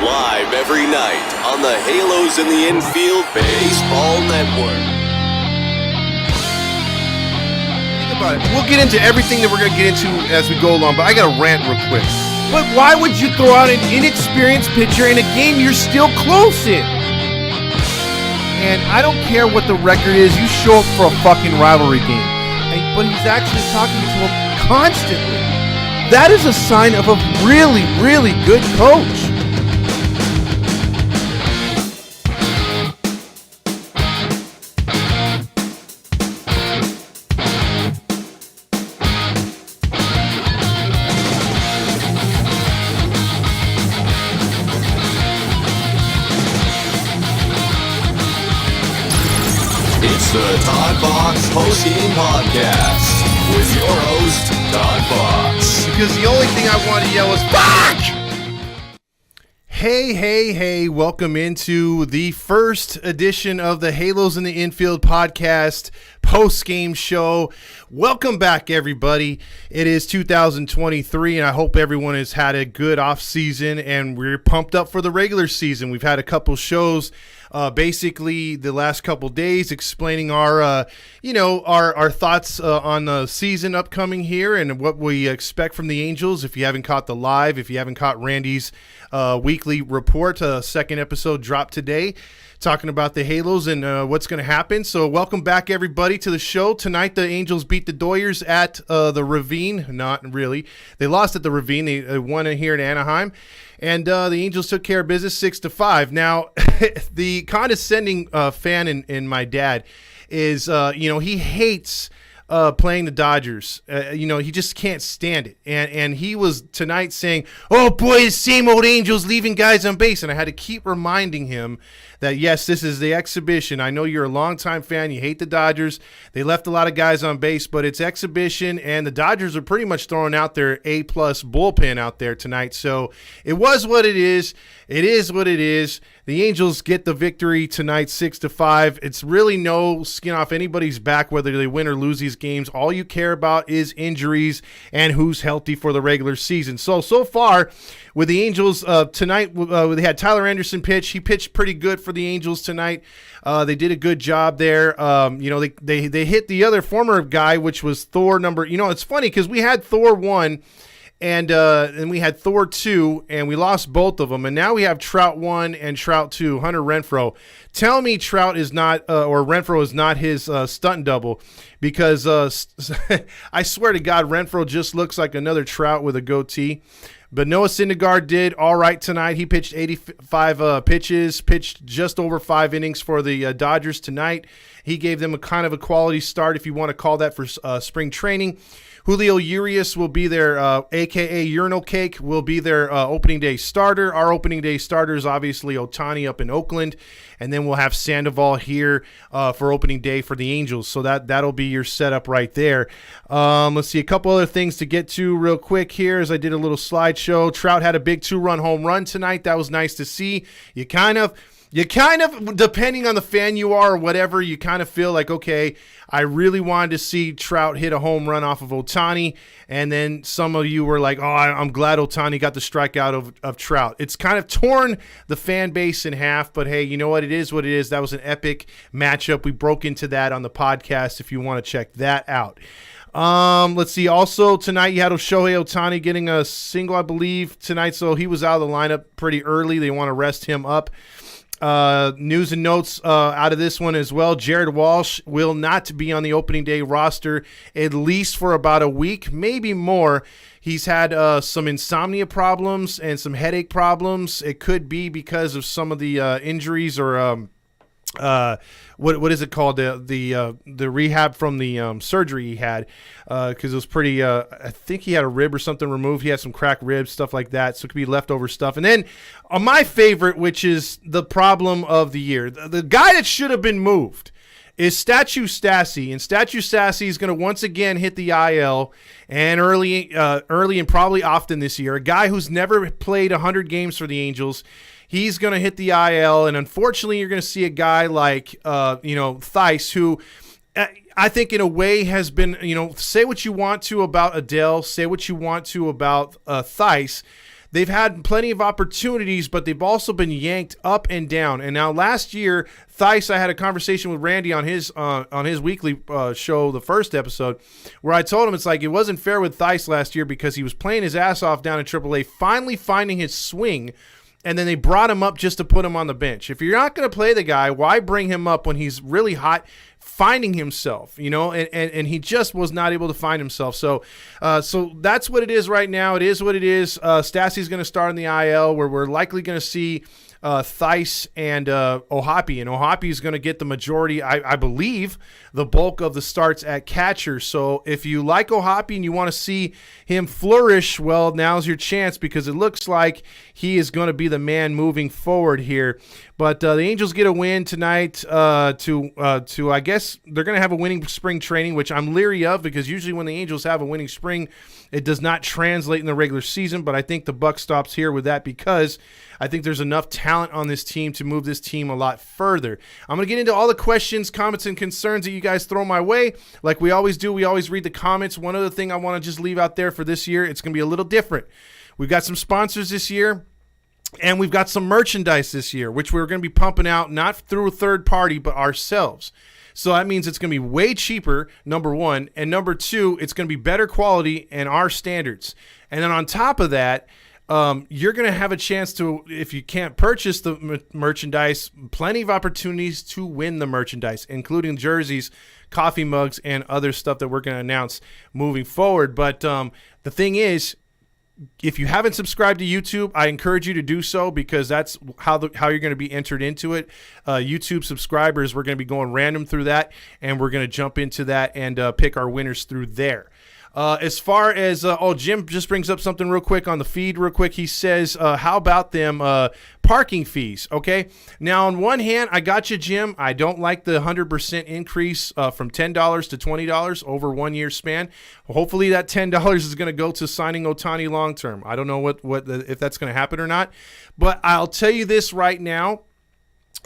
live every night on the Halos in the Infield Baseball Network. Think about it. We'll get into everything that we're going to get into as we go along, but I got to rant real quick. But why would you throw out an inexperienced pitcher in a game you're still close in? And I don't care what the record is. You show up for a fucking rivalry game. But he's actually talking to him constantly. That is a sign of a really, really good coach. It's the Todd Fox Postgame Podcast with your host, Todd Fox. Because the only thing I want to yell is, fuck! Hey, welcome into the first edition of the Halos in the Infield Podcast post-game show. Welcome back, everybody. It is 2023, and I hope everyone has had a good off-season, and we're pumped up for the regular season. We've had a couple shows basically the last couple days explaining our thoughts on the season upcoming here and what we expect from the Angels. If you haven't caught the live, if you haven't caught Randy's weekly report, second episode dropped today, talking about the Halos and what's going to happen. So welcome back, everybody, to the show. Tonight, the Angels beat the Doyers at the Ravine. Not really. They lost at the Ravine. They won here in Anaheim. And the Angels took care of business 6-5. Now, the condescending fan in my dad is, he hates playing the Dodgers. He just can't stand it. And he was tonight saying, oh, boy, the same old Angels leaving guys on base. And I had to keep reminding him that, yes, this is the exhibition. I know you're a longtime fan. You hate the Dodgers. They left a lot of guys on base, but it's exhibition, and the Dodgers are pretty much throwing out their A-plus bullpen out there tonight. So it was what it is. It is what it is. The Angels get the victory tonight, 6-5. It's really no skin off anybody's back whether they win or lose these games. All you care about is injuries and who's healthy for the regular season. So far with the Angels tonight, they had Tyler Anderson pitch. He pitched pretty good for the Angels tonight. They did a good job there. They hit the other former guy, which was Thor number. It's funny because we had Thor 1. And we had Thor 2, and we lost both of them. And now we have Trout 1 and Trout 2, Hunter Renfroe. Tell me Trout is not, or Renfroe is not his stunt double, because I swear to God, Renfroe just looks like another Trout with a goatee. But Noah Syndergaard did all right tonight. He pitched 85 pitches, pitched just over 5 innings for the Dodgers tonight. He gave them a kind of a quality start, if you want to call that, for spring training. Julio Urias will be their, a.k.a. Urinal Cake, will be their opening day starter. Our opening day starter is obviously Ohtani up in Oakland, and then we'll have Sandoval here for opening day for the Angels. So that'll be your setup right there. Let's see, a couple other things to get to real quick here as I did a little slideshow. Trout had a big 2-run home run tonight. That was nice to see. You kind of, depending on the fan you are or whatever, you kind of feel like, okay, I really wanted to see Trout hit a home run off of Ohtani. And then some of you were like, oh, I'm glad Ohtani got the strikeout of Trout. It's kind of torn the fan base in half, but hey, you know what? It is what it is. That was an epic matchup. We broke into that on the podcast if you want to check that out. Let's see. Also tonight you had Shohei Ohtani getting a single, I believe, tonight. So he was out of the lineup pretty early. They want to rest him up. News and notes out of this one as well. Jared Walsh will not be on the opening day roster at least for about a week, maybe more. He's had some insomnia problems and some headache problems. It could be because of some of the injuries or what is it called, the rehab from the surgery he had, because it was pretty I think he had a rib or something removed. He had some cracked ribs, stuff like that, so it could be leftover stuff. And then my favorite, which is the problem of the year, the guy that should have been moved is Statue Stassi, and Statue Stassi is going to once again hit the IL, and early and probably often this year. A guy who's never played 100 games for the Angels. He's going to hit the IL, and unfortunately, you're going to see a guy like Theis, who I think in a way has been, say what you want to about Adele, say what you want to about Theis. they've had plenty of opportunities, but they've also been yanked up and down. And now last year, Theis, I had a conversation with Randy on his weekly show, the first episode, where I told him it's like it wasn't fair with Theis last year because he was playing his ass off down in AAA, finally finding his swing, and then they brought him up just to put him on the bench. If you're not going to play the guy, why bring him up when he's really hot, finding himself, and he just was not able to find himself. So that's what it is right now. It is what it is. Stassi's going to start in the IL, where we're likely going to see Theis and Ohapi, and Ohapi is going to get the majority, I believe, the bulk of the starts at catcher. So if you like Ohapi and you want to see him flourish, well, now's your chance, because it looks like he is going to be the man moving forward here. But the Angels get a win tonight to I guess they're going to have a winning spring training, which I'm leery of, because usually when the Angels have a winning spring, it does not translate in the regular season. But I think the buck stops here with that, because I think there's enough talent on this team to move this team a lot further. I'm going to get into all the questions, comments, and concerns that you guys throw my way. Like we always do, we always read the comments. One other thing I want to just leave out there for this year, it's going to be a little different. We've got some sponsors this year, and we've got some merchandise this year, which we're going to be pumping out not through a third party, but ourselves. So that means it's going to be way cheaper, number one. And number two, it's going to be better quality and our standards. And then on top of that, you're going to have a chance to, if you can't purchase the merchandise, plenty of opportunities to win the merchandise, including jerseys, coffee mugs, and other stuff that we're going to announce moving forward. But the thing is, if you haven't subscribed to YouTube, I encourage you to do so, because that's how you're going to be entered into it. YouTube subscribers, we're going to be going random through that, and we're going to jump into that and pick our winners through there. As far as, Jim just brings up something real quick on the feed real quick. He says, how about them parking fees? Okay. Now, on one hand, I got you, Jim. I don't like the 100% increase from $10 to $20 over 1 year span. Hopefully that $10 is going to go to signing Ohtani long-term. I don't know if that's going to happen or not, but I'll tell you this right now.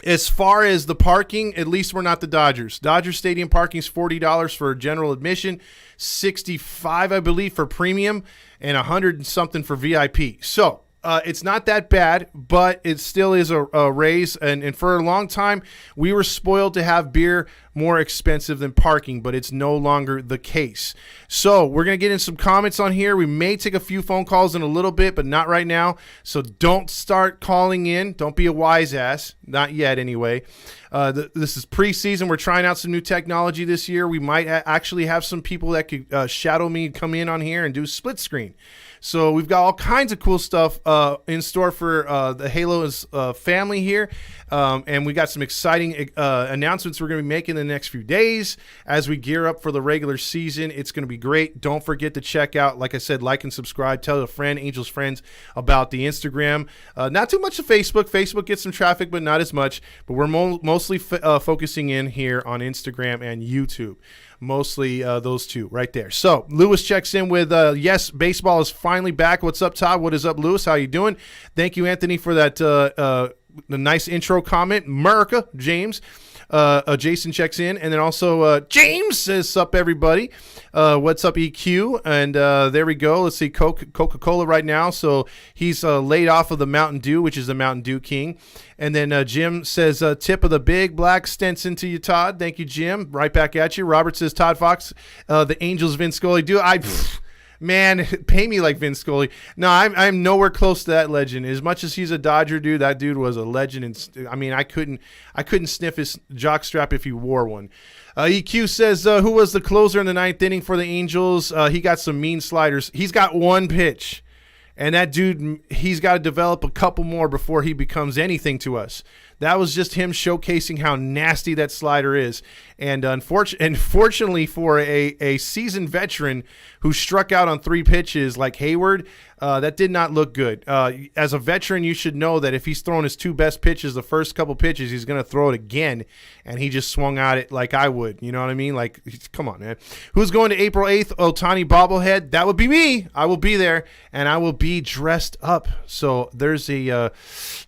As far as the parking, at least we're not the Dodgers. Dodger Stadium parking is $40 for general admission, $65, I believe, for premium, and $100 and something for VIP. So it's not that bad, but it still is a raise. And for a long time, we were spoiled to have beer more expensive than parking, but it's no longer the case. So we're going to get in some comments on here. We may take a few phone calls in a little bit, but not right now. So don't start calling in. Don't be a wise ass. Not yet, anyway. This is preseason. We're trying out some new technology this year. We might actually have some people that could shadow me, come in on here and do split screen. So we've got all kinds of cool stuff in store for the Halos family here. And we got some exciting announcements we're going to be making in the next few days as we gear up for the regular season. It's going to be great. Don't forget to check out, like I said, like and subscribe. Tell a friend, Angels friends, about the Instagram. Not too much of Facebook. Facebook gets some traffic, but not as much. But we're mostly focusing in here on Instagram and YouTube. Mostly those two right there. So Lewis checks in with, yes, baseball is finally back. What's up, Todd? What is up, Lewis? How you doing? Thank you, Anthony, for that the nice intro comment. America, James. Jason checks in. And then also James says, sup, everybody. What's up, EQ? And there we go. Let's see, Coca-Cola right now. So he's laid off of the Mountain Dew, which is the Mountain Dew King. And then Jim says, tip of the big black Stenson to you, Todd. Thank you, Jim. Right back at you. Robert says, Todd Fox, the Angels, Vince Scully. Man, pay me like Vince Scully. No, I'm nowhere close to that legend. As much as he's a Dodger dude, that dude was a legend. And I mean, I couldn't sniff his jockstrap if he wore one. EQ says, who was the closer in the ninth inning for the Angels? He got some mean sliders. He's got one pitch. And that dude, he's got to develop a couple more before he becomes anything to us. That was just him showcasing how nasty that slider is. And unfortunately for a seasoned veteran who struck out on 3 pitches like Hayward, that did not look good. As a veteran, you should know that if he's throwing his 2 best pitches, the first couple pitches, he's going to throw it again. And he just swung at it like I would. You know what I mean? Like, come on, man. Who's going to April 8th? Ohtani bobblehead. That would be me. I will be there, and I will be dressed up. So there's a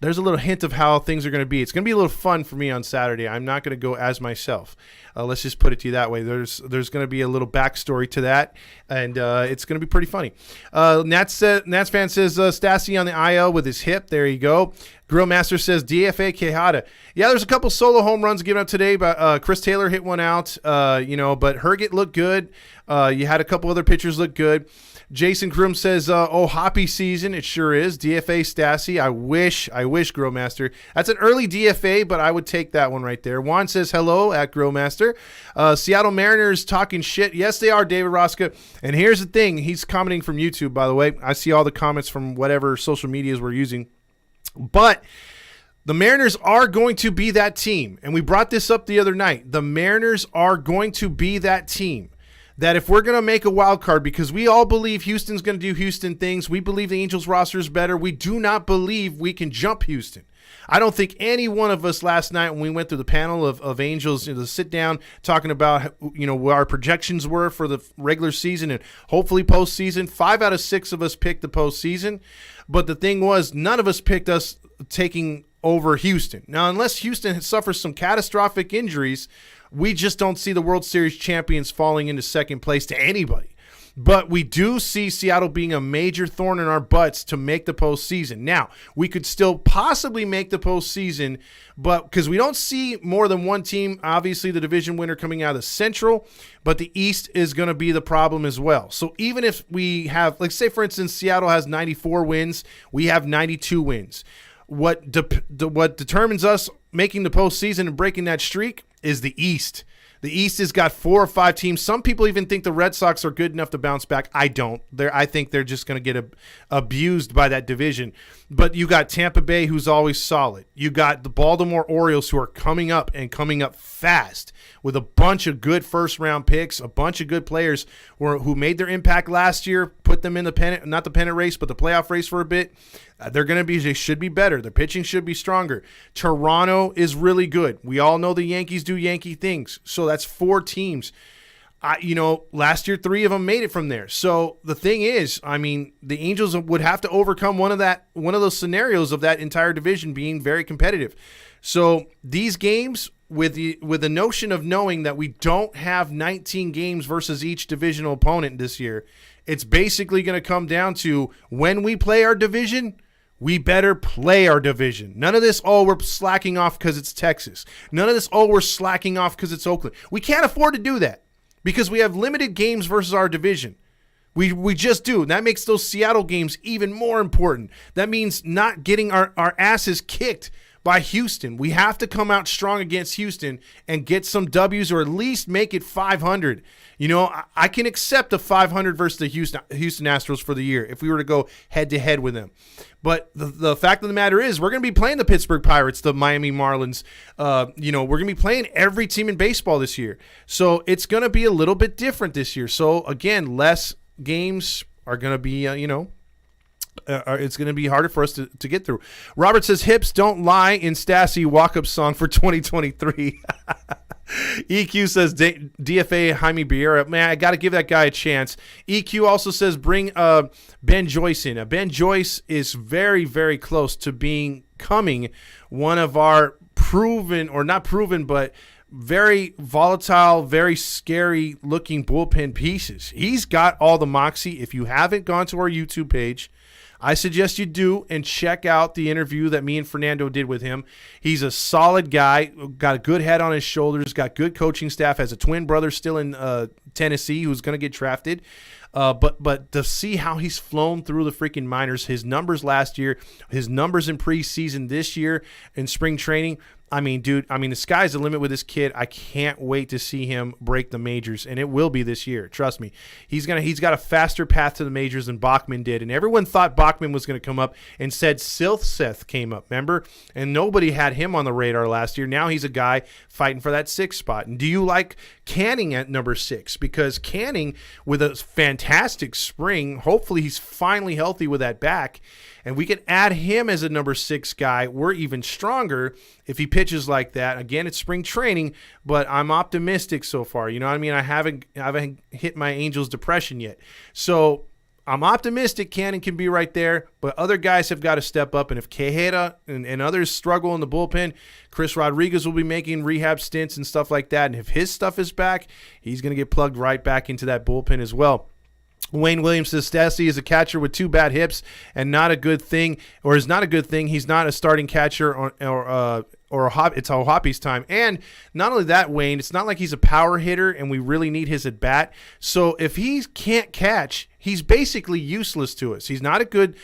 little hint of how things are going to be. It's going to be a little fun for me on Saturday. I'm not going to go as myself. Let's just put it to you that way. There's going to be a little backstory to that, and it's going to be pretty funny. Nat said, Nats fan says Stassi on the IL with his hip. There you go. Grill Master says DFA Quijada. Yeah, there's a couple solo home runs given up today, but Chris Taylor hit one out. But Herget looked good. You had a couple other pitchers look good. Jason Krum says, hoppy season. It sure is. DFA Stassi. I wish, Grill Master. That's an early DFA, but I would take that one right there. Juan says, hello at Grill Master. Seattle Mariners talking shit. Yes, they are, David Rosca. And here's the thing. He's commenting from YouTube, by the way. I see all the comments from whatever social medias we're using. But the Mariners are going to be that team. And we brought this up the other night. The Mariners are going to be that team. That if we're going to make a wild card, because we all believe Houston's going to do Houston things, we believe the Angels roster is better, we do not believe we can jump Houston. I don't think any one of us last night when we went through the panel of Angels, the sit down talking about what our projections were for the regular season and hopefully postseason, 5 out of 6 of us picked the postseason. But the thing was, none of us picked us taking over Houston. Now, unless Houston suffers some catastrophic injuries, we just don't see the World Series champions falling into second place to anybody. But we do see Seattle being a major thorn in our butts to make the postseason. Now, we could still possibly make the postseason, but because we don't see more than one team, obviously the division winner coming out of the Central, but the East is going to be the problem as well. So even if we have, like say for instance, Seattle has 94 wins, we have 92 wins. What determines us making the postseason and breaking that streak is the East. The East has got 4 or 5 teams. Some people even think the Red Sox are good enough to bounce back. I don't. I think they're just going to get abused by that division. But you got Tampa Bay, who's always solid. You got the Baltimore Orioles, who are coming up and coming up fast with a bunch of good first-round picks, a bunch of good players who made their impact last year, put them in the pennant, not the pennant race, but the playoff race for a bit. They should be better. Their pitching should be stronger. Toronto is really good. We all know the Yankees do Yankee things. So that's 4 teams. Last year 3 of them made it from there. So the thing is, the Angels would have to overcome one of those scenarios of that entire division being very competitive. So these games, with the notion of knowing that we don't have 19 games versus each divisional opponent this year, it's basically going to come down to when we play our division, we better play our division. None of this, we're slacking off because it's Texas. None of this, we're slacking off because it's Oakland. We can't afford to do that because we have limited games versus our division. We just do. And that makes those Seattle games even more important. That means not getting our asses kicked by Houston. We have to come out strong against Houston and get some W's or at least make it 500. I can accept a 500 versus the Houston Astros for the year if we were to go head-to-head with them. But the fact of the matter is we're going to be playing the Pittsburgh Pirates, the Miami Marlins. We're going to be playing every team in baseball this year. So it's going to be a little bit different this year. So, again, less games are going to be, it's going to be harder for us to get through. Robert says, hips don't lie in Stassi walk-up song for 2023. EQ says DFA Jaime Beera. Man, I got to give that guy a chance. EQ also says bring Ben Joyce in. Ben Joyce is very, very close to becoming one of our proven, or not proven, but very volatile, very scary looking bullpen pieces. He's got all the moxie. If you haven't gone to our YouTube page, I suggest you do and check out the interview that me and Fernando did with him. He's a solid guy, got a good head on his shoulders, got good coaching staff, has a twin brother still in Tennessee who's going to get drafted. But to see how he's flown through the freaking minors, his numbers last year, his numbers in preseason this year in spring training, the sky's the limit with this kid. I can't wait to see him break the majors, and it will be this year. Trust me. He's got a faster path to the majors than Bachman did, and everyone thought Bachman was going to come up and said Silseth came up, remember? And nobody had him on the radar last year. Now he's a guy fighting for that 6th spot. And do you like Canning at number 6? Because Canning, with a fantastic spring, hopefully he's finally healthy with that back, and we can add him as a number 6 guy. We're even stronger if he pitches like that. Again, it's spring training, but I'm optimistic so far. You know what I mean? I haven't hit my Angels depression yet. So I'm optimistic Cannon can be right there, but other guys have got to step up. And if Quijada and others struggle in the bullpen, Chris Rodriguez will be making rehab stints and stuff like that. And if his stuff is back, he's going to get plugged right back into that bullpen as well. Wayne Williams says Stassi is a catcher with 2 bad hips and not a good thing, or is not a good thing. He's not a starting catcher it's Hoppy's time. And not only that, Wayne, it's not like he's a power hitter and we really need his at bat. So if he can't catch, he's basically useless to us. He's not a good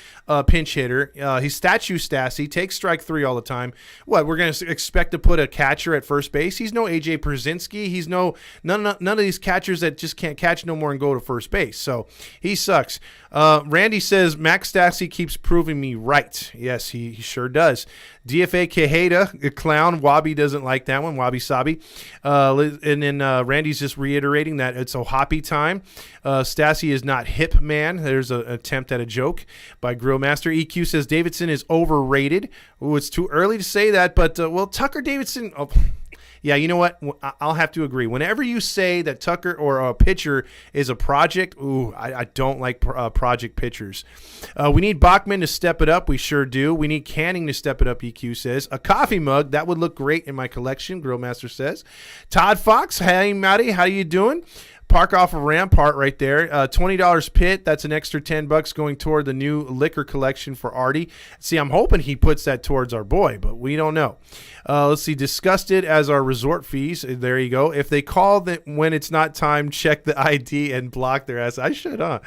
pinch hitter. He's statue Stassi, takes strike 3 all the time. What, we're going to expect to put a catcher at first base? He's no AJ Pierzynski. He's none of these catchers that just can't catch no more and go to first base. So he sucks. Randy says Max Stassi keeps proving me right. Yes, he sure does. DFA Quejada, clown. Wabi doesn't like that one. Wabi Sabi. And then Randy's just reiterating that it's Ohapi time. Stassi is not hip, man. There's an attempt at a joke by Grillmaster. EQ says Davidson is overrated. Oh, it's too early to say that, but well, Tucker Davidson. Oh, yeah, you know what? I'll have to agree. Whenever you say that Tucker or a pitcher is a project, I don't like project pitchers. We need Bachman to step it up. We sure do. We need Canning to step it up, EQ says. A coffee mug, that would look great in my collection, Grillmaster says. Todd Fox, hey, Matty, how you doing? Park off of Rampart right there. $20 pit. That's an extra $10 going toward the new liquor collection for Artie. See, I'm hoping he puts that towards our boy, but we don't know. Let's see. Disgusted as our resort fees. There you go. If they call when it's not time, check the ID and block their ass. I should, huh?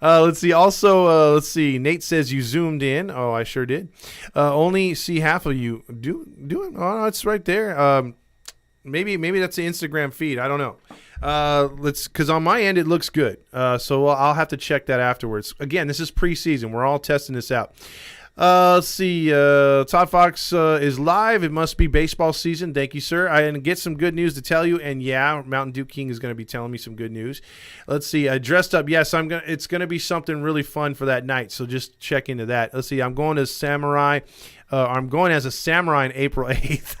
Let's see. Also, let's see. Nate says you zoomed in. Oh, I sure did. Only see half of you. Do it. Oh, no, it's right there. Maybe that's the Instagram feed. I don't know. Because on my end it looks good. So I'll have to check that afterwards. Again, this is preseason. We're all testing this out. Let's see. Todd Fox is live. It must be baseball season. Thank you, sir. I can get some good news to tell you. And yeah, Mountain Dew King is going to be telling me some good news. Let's see. Dressed up. Yes, it's going to be something really fun for that night. So just check into that. Let's see. I'm going to Samurai. I'm going as a samurai on April 8th.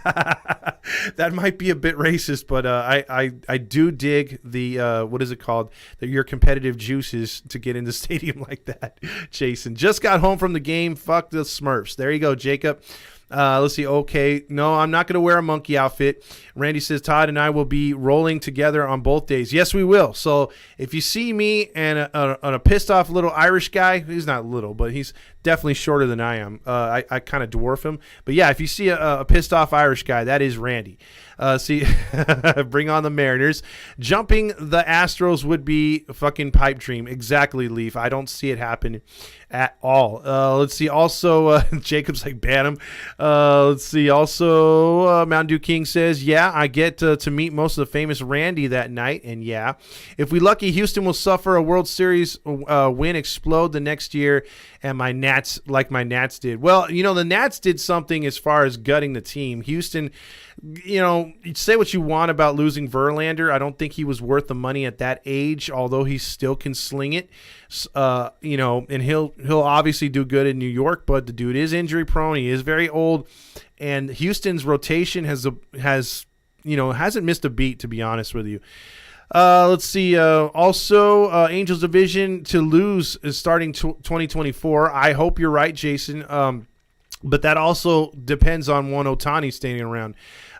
That might be a bit racist, but I do dig the, what is it called? Your competitive juices to get in the stadium like that. Jason just got home from the game. Fuck the Smurfs. There you go, Jacob. Let's see. Okay. No, I'm not going to wear a monkey outfit. Randy says Todd and I will be rolling together on both days. Yes, we will. So if you see me and a pissed off little Irish guy, he's not little, but he's definitely shorter than I am. I kind of dwarf him. But yeah, if you see a pissed off Irish guy, that is Randy. See, bring on the Mariners. Jumping the Astros would be a fucking pipe dream. Exactly, Leaf. I don't see it happen at all. Let's see. Also, Jacob's like, ban him. Let's see. Also, Mountain Dew King says, yeah, I get to meet most of the famous Randy that night. And yeah, if we lucky, Houston will suffer a World Series win, explode the next year, and my Nats did. Well, the Nats did something as far as gutting the team. Houston, you say what you want about losing Verlander. I don't think he was worth the money at that age, although he still can sling it. And he'll obviously do good in New York, but the dude is injury prone. He is very old, and Houston's rotation hasn't missed a beat, to be honest with you. Let's see. Also, Angels division to lose is starting 2024. I hope you're right, Jason. But that also depends on one Ohtani staying around.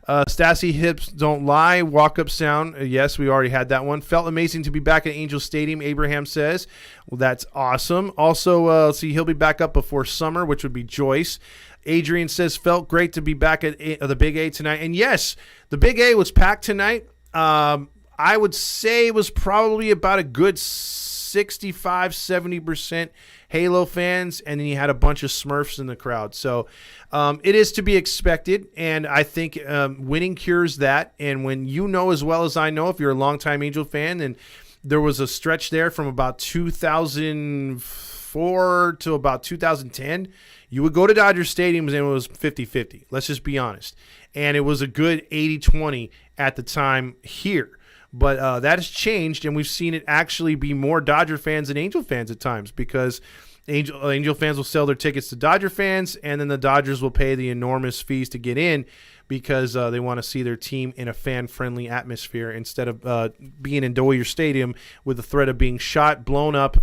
Stassi hips don't lie. Walk-up sound. Yes, we already had that one. Felt amazing to be back at Angel Stadium, Abraham says. Well, that's awesome. Also, let's see, he'll be back up before summer, which would be Joyce. Adrian says, felt great to be back at the Big A tonight. And yes, the Big A was packed tonight. I would say it was probably about a good 65-70% Halo fans, and then you had a bunch of Smurfs in the crowd. So it is to be expected, and I think winning cures that. And when as well as I know, if you're a longtime Angel fan, and there was a stretch there from about 2004 to about 2010, you would go to Dodger Stadium and it was 50-50. Let's just be honest. And it was a good 80-20 at the time here. But that has changed, and we've seen it actually be more Dodger fans than Angel fans at times, because Angel fans will sell their tickets to Dodger fans, and then the Dodgers will pay the enormous fees to get in because they want to see their team in a fan-friendly atmosphere instead of being in Dodger Stadium with the threat of being shot, blown up,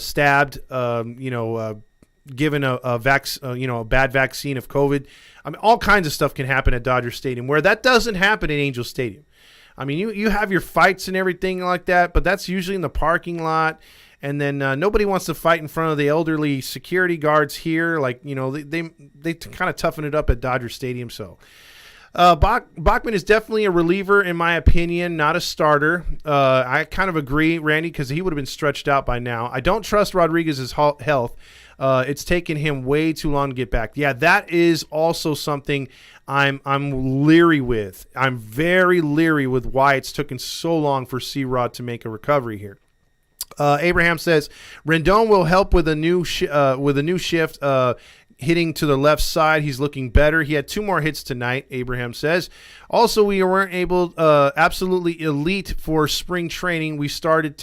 stabbed, given a bad vaccine of COVID. I mean, all kinds of stuff can happen at Dodger Stadium, where that doesn't happen at Angel Stadium. I mean, you have your fights and everything like that, but that's usually in the parking lot. And then nobody wants to fight in front of the elderly security guards here. Like, they kind of toughen it up at Dodger Stadium. So Bachman is definitely a reliever, in my opinion, not a starter. I kind of agree, Randy, because he would have been stretched out by now. I don't trust Rodriguez's health. It's taken him way too long to get back. Yeah, that is also something I'm leery with. I'm very leery with why it's taken so long for C-Rod to make a recovery here. Abraham says Rendon will help with a new shift. Hitting to the left side, he's looking better. He had 2 more hits tonight, Abraham says. Also, we weren't able, absolutely elite for spring training. We started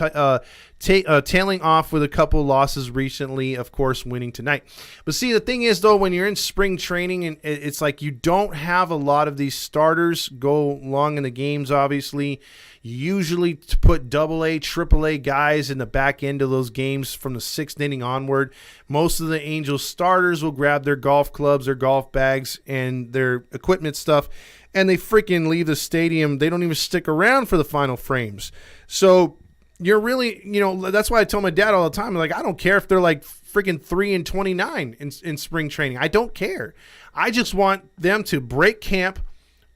tailing off with a couple losses recently, of course, winning tonight. But see, the thing is, though, when you're in spring training, and it's like you don't have a lot of these starters go long in the games, obviously. You usually put AA, AAA guys in the back end of those games from the 6th inning onward. Most of the Angels starters will grab their golf clubs, their golf bags, and their equipment stuff, and they freaking leave the stadium. They don't even stick around for the final frames. So you're really, that's why I tell my dad all the time, like, I don't care if they're like freaking 3-29 in spring training. I don't care. I just want them to break camp,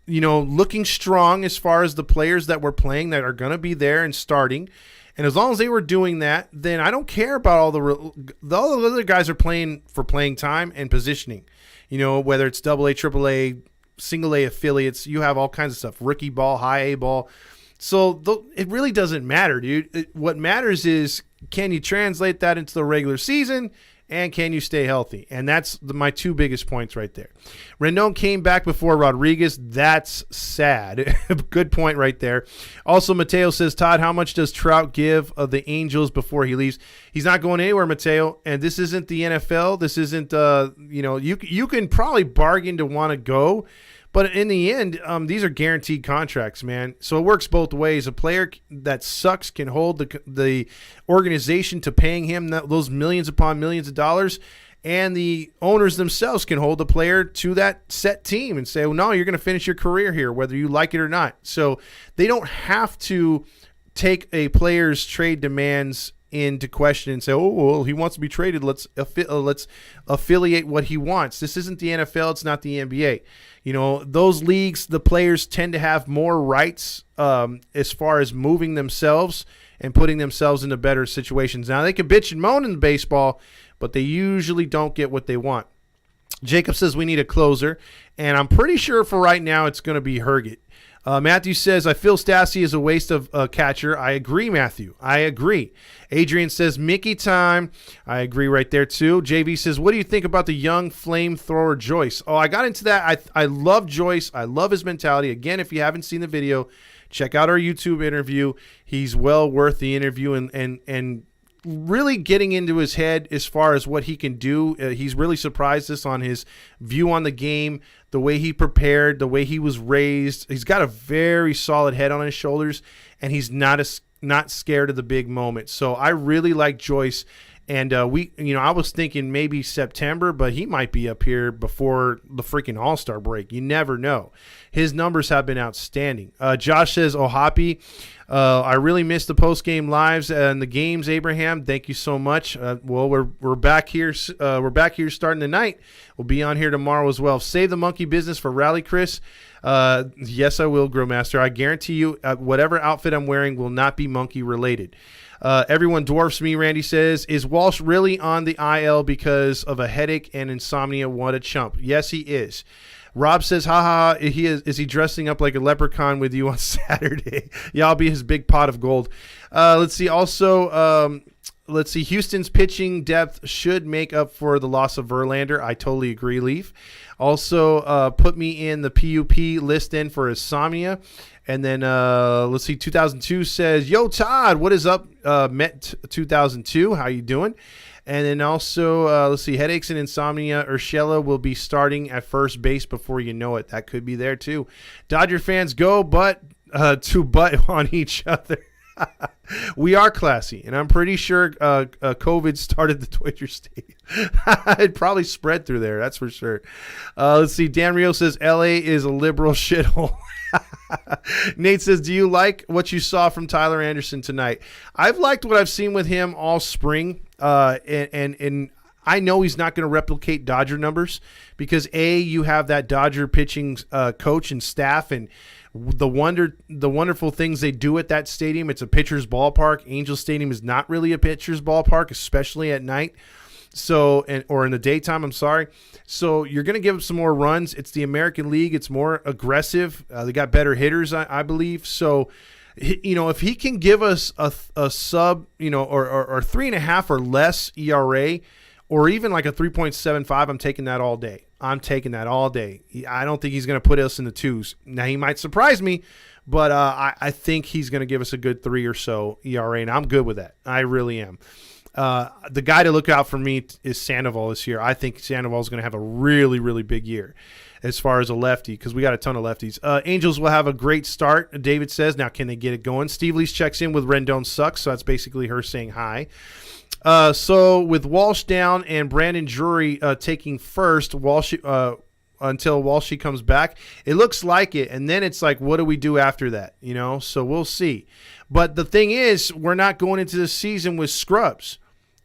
looking strong as far as the players that were playing that are going to be there and starting. And as long as they were doing that, then I don't care about all the other guys are playing for playing time and positioning. Whether it's AA, AAA, single A affiliates, you have all kinds of stuff, rookie ball, high A ball. So it really doesn't matter, dude. What matters is, can you translate that into the regular season? And can you stay healthy? And that's my 2 biggest points right there. Rendon came back before Rodriguez. That's sad. Good point right there. Also, Mateo says, Todd, how much does Trout give of the Angels before he leaves? He's not going anywhere, Mateo. And this isn't the NFL. This isn't, you can probably bargain to want to go. But in the end, these are guaranteed contracts, man. So it works both ways. A player that sucks can hold the organization to paying him those millions upon millions of dollars, and the owners themselves can hold the player to that set team and say, well, no, you're going to finish your career here, whether you like it or not. So they don't have to take a player's trade demands into question and say, oh, well, he wants to be traded. Let's affiliate what he wants. This isn't the NFL. It's not the NBA. Those leagues, the players tend to have more rights as far as moving themselves and putting themselves into better situations. Now, they can bitch and moan in baseball, but they usually don't get what they want. Jacob says we need a closer, and I'm pretty sure for right now it's going to be Herget. Matthew says, I feel Stassi is a waste of a catcher. I agree, Matthew. I agree. Adrian says, Mickey time. I agree right there, too. JV says, what do you think about the young flamethrower Joyce? Oh, I got into that. I love Joyce. I love his mentality. Again, if you haven't seen the video, check out our YouTube interview. He's well worth the interview and really getting into his head as far as what he can do. He's really surprised us on his view on the game, the way he prepared, the way he was raised. He's got a very solid head on his shoulders, and he's not scared of the big moment. So I really like Joyce. And I was thinking maybe September, but he might be up here before the freaking All-Star break. You never know. His numbers have been outstanding. Josh says, oh, Hoppy, I really missed the post-game lives and the games, Abraham. Thank you so much. Well, we're back here. We're back here starting tonight. We'll be on here tomorrow as well. Save the monkey business for Rally Chris. Yes, I will, Grillmaster. I guarantee you whatever outfit I'm wearing will not be monkey related. Everyone dwarfs me, Randy says. Is Walsh really on the IL because of a headache and insomnia? What a chump. Yes, he is. Rob says, haha, is he dressing up like a leprechaun with you on Saturday? Yeah, I'll be his big pot of gold. Let's see. Also, Houston's pitching depth should make up for the loss of Verlander. I totally agree, Leaf. Also, put me in the PUP list in for insomnia. And then, 2002 says, yo, Todd, what is up? Met 2002, how you doing? And then also, headaches and insomnia. Urshela will be starting at first base before you know it. That could be there, too. Dodger fans go to butt on each other. We are classy, and I'm pretty sure COVID started the Dodger Stadium. It probably spread through there, that's for sure. Let's see. Dan Rio says LA is a liberal shithole. Nate says, do you like what you saw from Tyler Anderson tonight? I've liked what I've seen with him all spring, and I know he's not going to replicate Dodger numbers because you have that Dodger pitching coach and staff, and the wonderful things they do at that stadium. It's a pitcher's ballpark. Angel Stadium is not really a pitcher's ballpark, especially at night. So, or in the daytime, I'm sorry. So you're going to give them some more runs. It's the American League. It's more aggressive. They got better hitters, I believe. So, if he can give us a sub, or 3.5 or less ERA, or even like a 3.75, I'm taking that all day. I don't think he's going to put us in the twos. Now, he might surprise me, but I think he's going to give us a good 3 or so ERA, and I'm good with that. I really am. The guy to look out for me is Sandoval this year. I think Sandoval is going to have a really, really big year as far as a lefty, because we got a ton of lefties. Angels will have a great start, David says. Now, can they get it going? Steve Lease checks in with Rendon sucks, so that's basically her saying hi. So with Walsh down and Brandon Drury taking first, until Walshy comes back, it looks like it. And then it's like, what do we do after that? So we'll see. But the thing is, we're not going into the season with scrubs.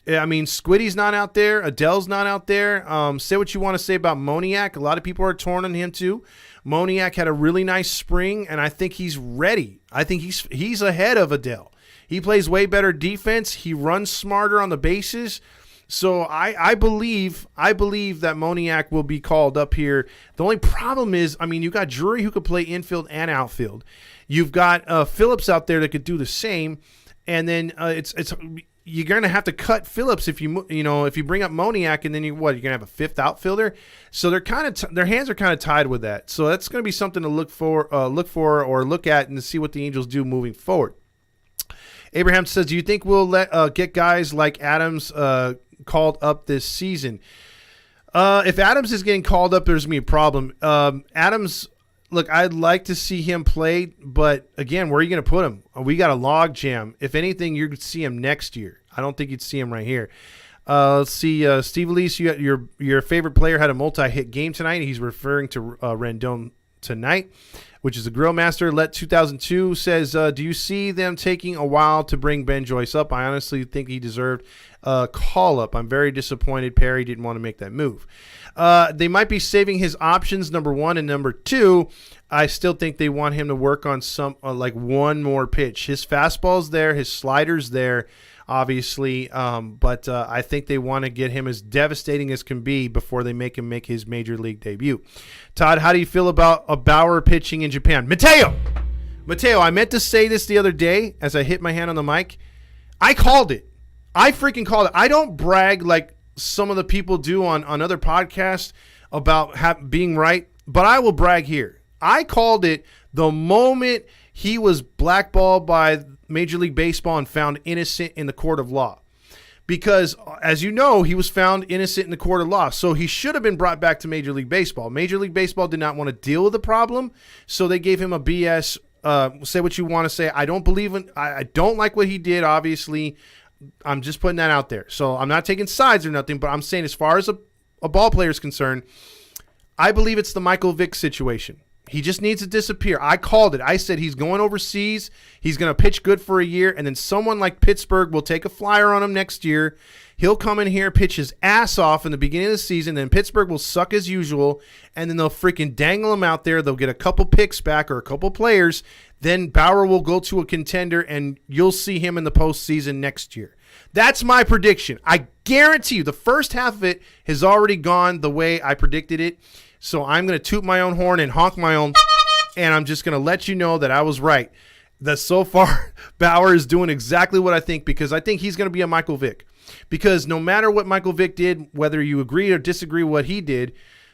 I mean, Squiddy's not out there. Adele's not out there. Say what you want to say about Moniak. A lot of people are torn on him too. Moniak had a really nice spring, and I think he's ready. I think he's ahead of Adele. He plays way better defense. He runs smarter on the bases. So I believe that Moniak will be called up here. The only problem is, you got Drury who could play infield and outfield. You've got Phillips out there that could do the same, and then you're going to have to cut Phillips if you bring up Moniak, and then you're going to have a fifth outfielder. So they're their hands are kind of tied with that. So that's going to be something to look for or look at and see what the Angels do moving forward. Abraham says, do you think we'll get guys like Adams called up this season? If Adams is getting called up, there's going to be a problem. Adams, look, I'd like to see him play, but again, where are you going to put him? We got a log jam. If anything, you could see him next year. I don't think you'd see him right here. Let's see. Steve Elise, your favorite player had a multi-hit game tonight. He's referring to Rendon tonight, which is a grill master. Let 2002 says, do you see them taking a while to bring Ben Joyce up? I honestly think he deserved a call up. I'm very disappointed Perry didn't want to make that move. They might be saving his options, number one, and number two, I still think they want him to work on some like one more pitch. His fastball's there, his slider's there, obviously, but I think they want to get him as devastating as can be before they make him make his major league debut. Todd, how do you feel about a Bauer pitching in Japan? Mateo, I meant to say this the other day as I hit my hand on the mic. I called it. I freaking called it. I don't brag like some of the people do on other podcasts about being right, but I will brag here. I called it the moment he was blackballed by Major League Baseball and found innocent in the court of law. Because, as you know, he was found innocent in the court of law. So he should have been brought back to Major League Baseball. Major League Baseball did not want to deal with the problem, so they gave him a BS. Say what you want to say. I don't like what he did, obviously. I'm just putting that out there. So I'm not taking sides or nothing, but I'm saying as far as a ball player is concerned, I believe it's the Michael Vick situation. He just needs to disappear. I called it. I said he's going overseas. He's going to pitch good for a year, and then someone like Pittsburgh will take a flyer on him next year. He'll come in here, pitch his ass off in the beginning of the season, then Pittsburgh will suck as usual, and then they'll freaking dangle him out there. They'll get a couple picks back or a couple players. Then Bauer will go to a contender, and you'll see him in the postseason next year. That's my prediction. I guarantee you the first half of it has already gone the way I predicted it. So I'm going to toot my own horn and honk my own, and I'm just going to let you know that I was right. That so far, Bauer is doing exactly what I think, because I think he's going to be a Michael Vick. Because no matter what Michael Vick did, whether you agree or disagree with what he did,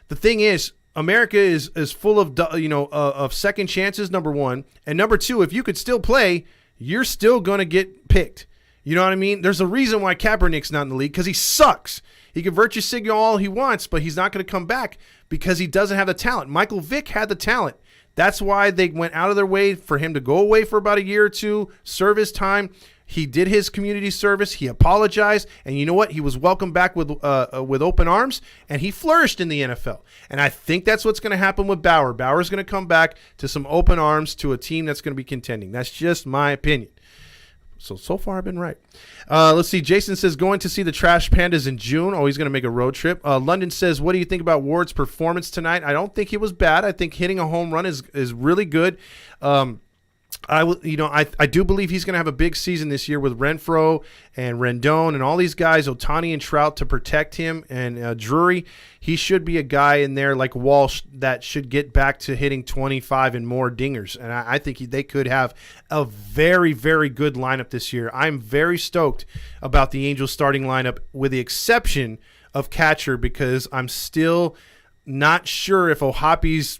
the thing is, America is full of second chances, number one. And number two, if you could still play, you're still going to get picked. You know what I mean? There's a reason why Kaepernick's not in the league, because he sucks. He can virtue signal all he wants, but he's not going to come back because he doesn't have the talent. Michael Vick had the talent. That's why they went out of their way for him to go away for about a year or two, serve his time. He did his community service. He apologized, and you know what? He was welcomed back with open arms, and he flourished in the NFL. And I think that's what's going to happen with Bauer. Bauer's going to come back to some open arms to a team that's going to be contending. That's just my opinion. So far I've been right. Let's see. Jason says going to see the Trash Pandas in June. Oh, he's going to make a road trip. London says, what do you think about Ward's performance tonight? I don't think it was bad. I think hitting a home run is really good. I do believe he's going to have a big season this year with Renfroe and Rendon and all these guys, Ohtani and Trout to protect him, and Drury. He should be a guy in there like Walsh that should get back to hitting 25 and more dingers. And I think they could have a very, very good lineup this year. I'm very stoked about the Angels starting lineup with the exception of catcher, because I'm still not sure if Ohapi's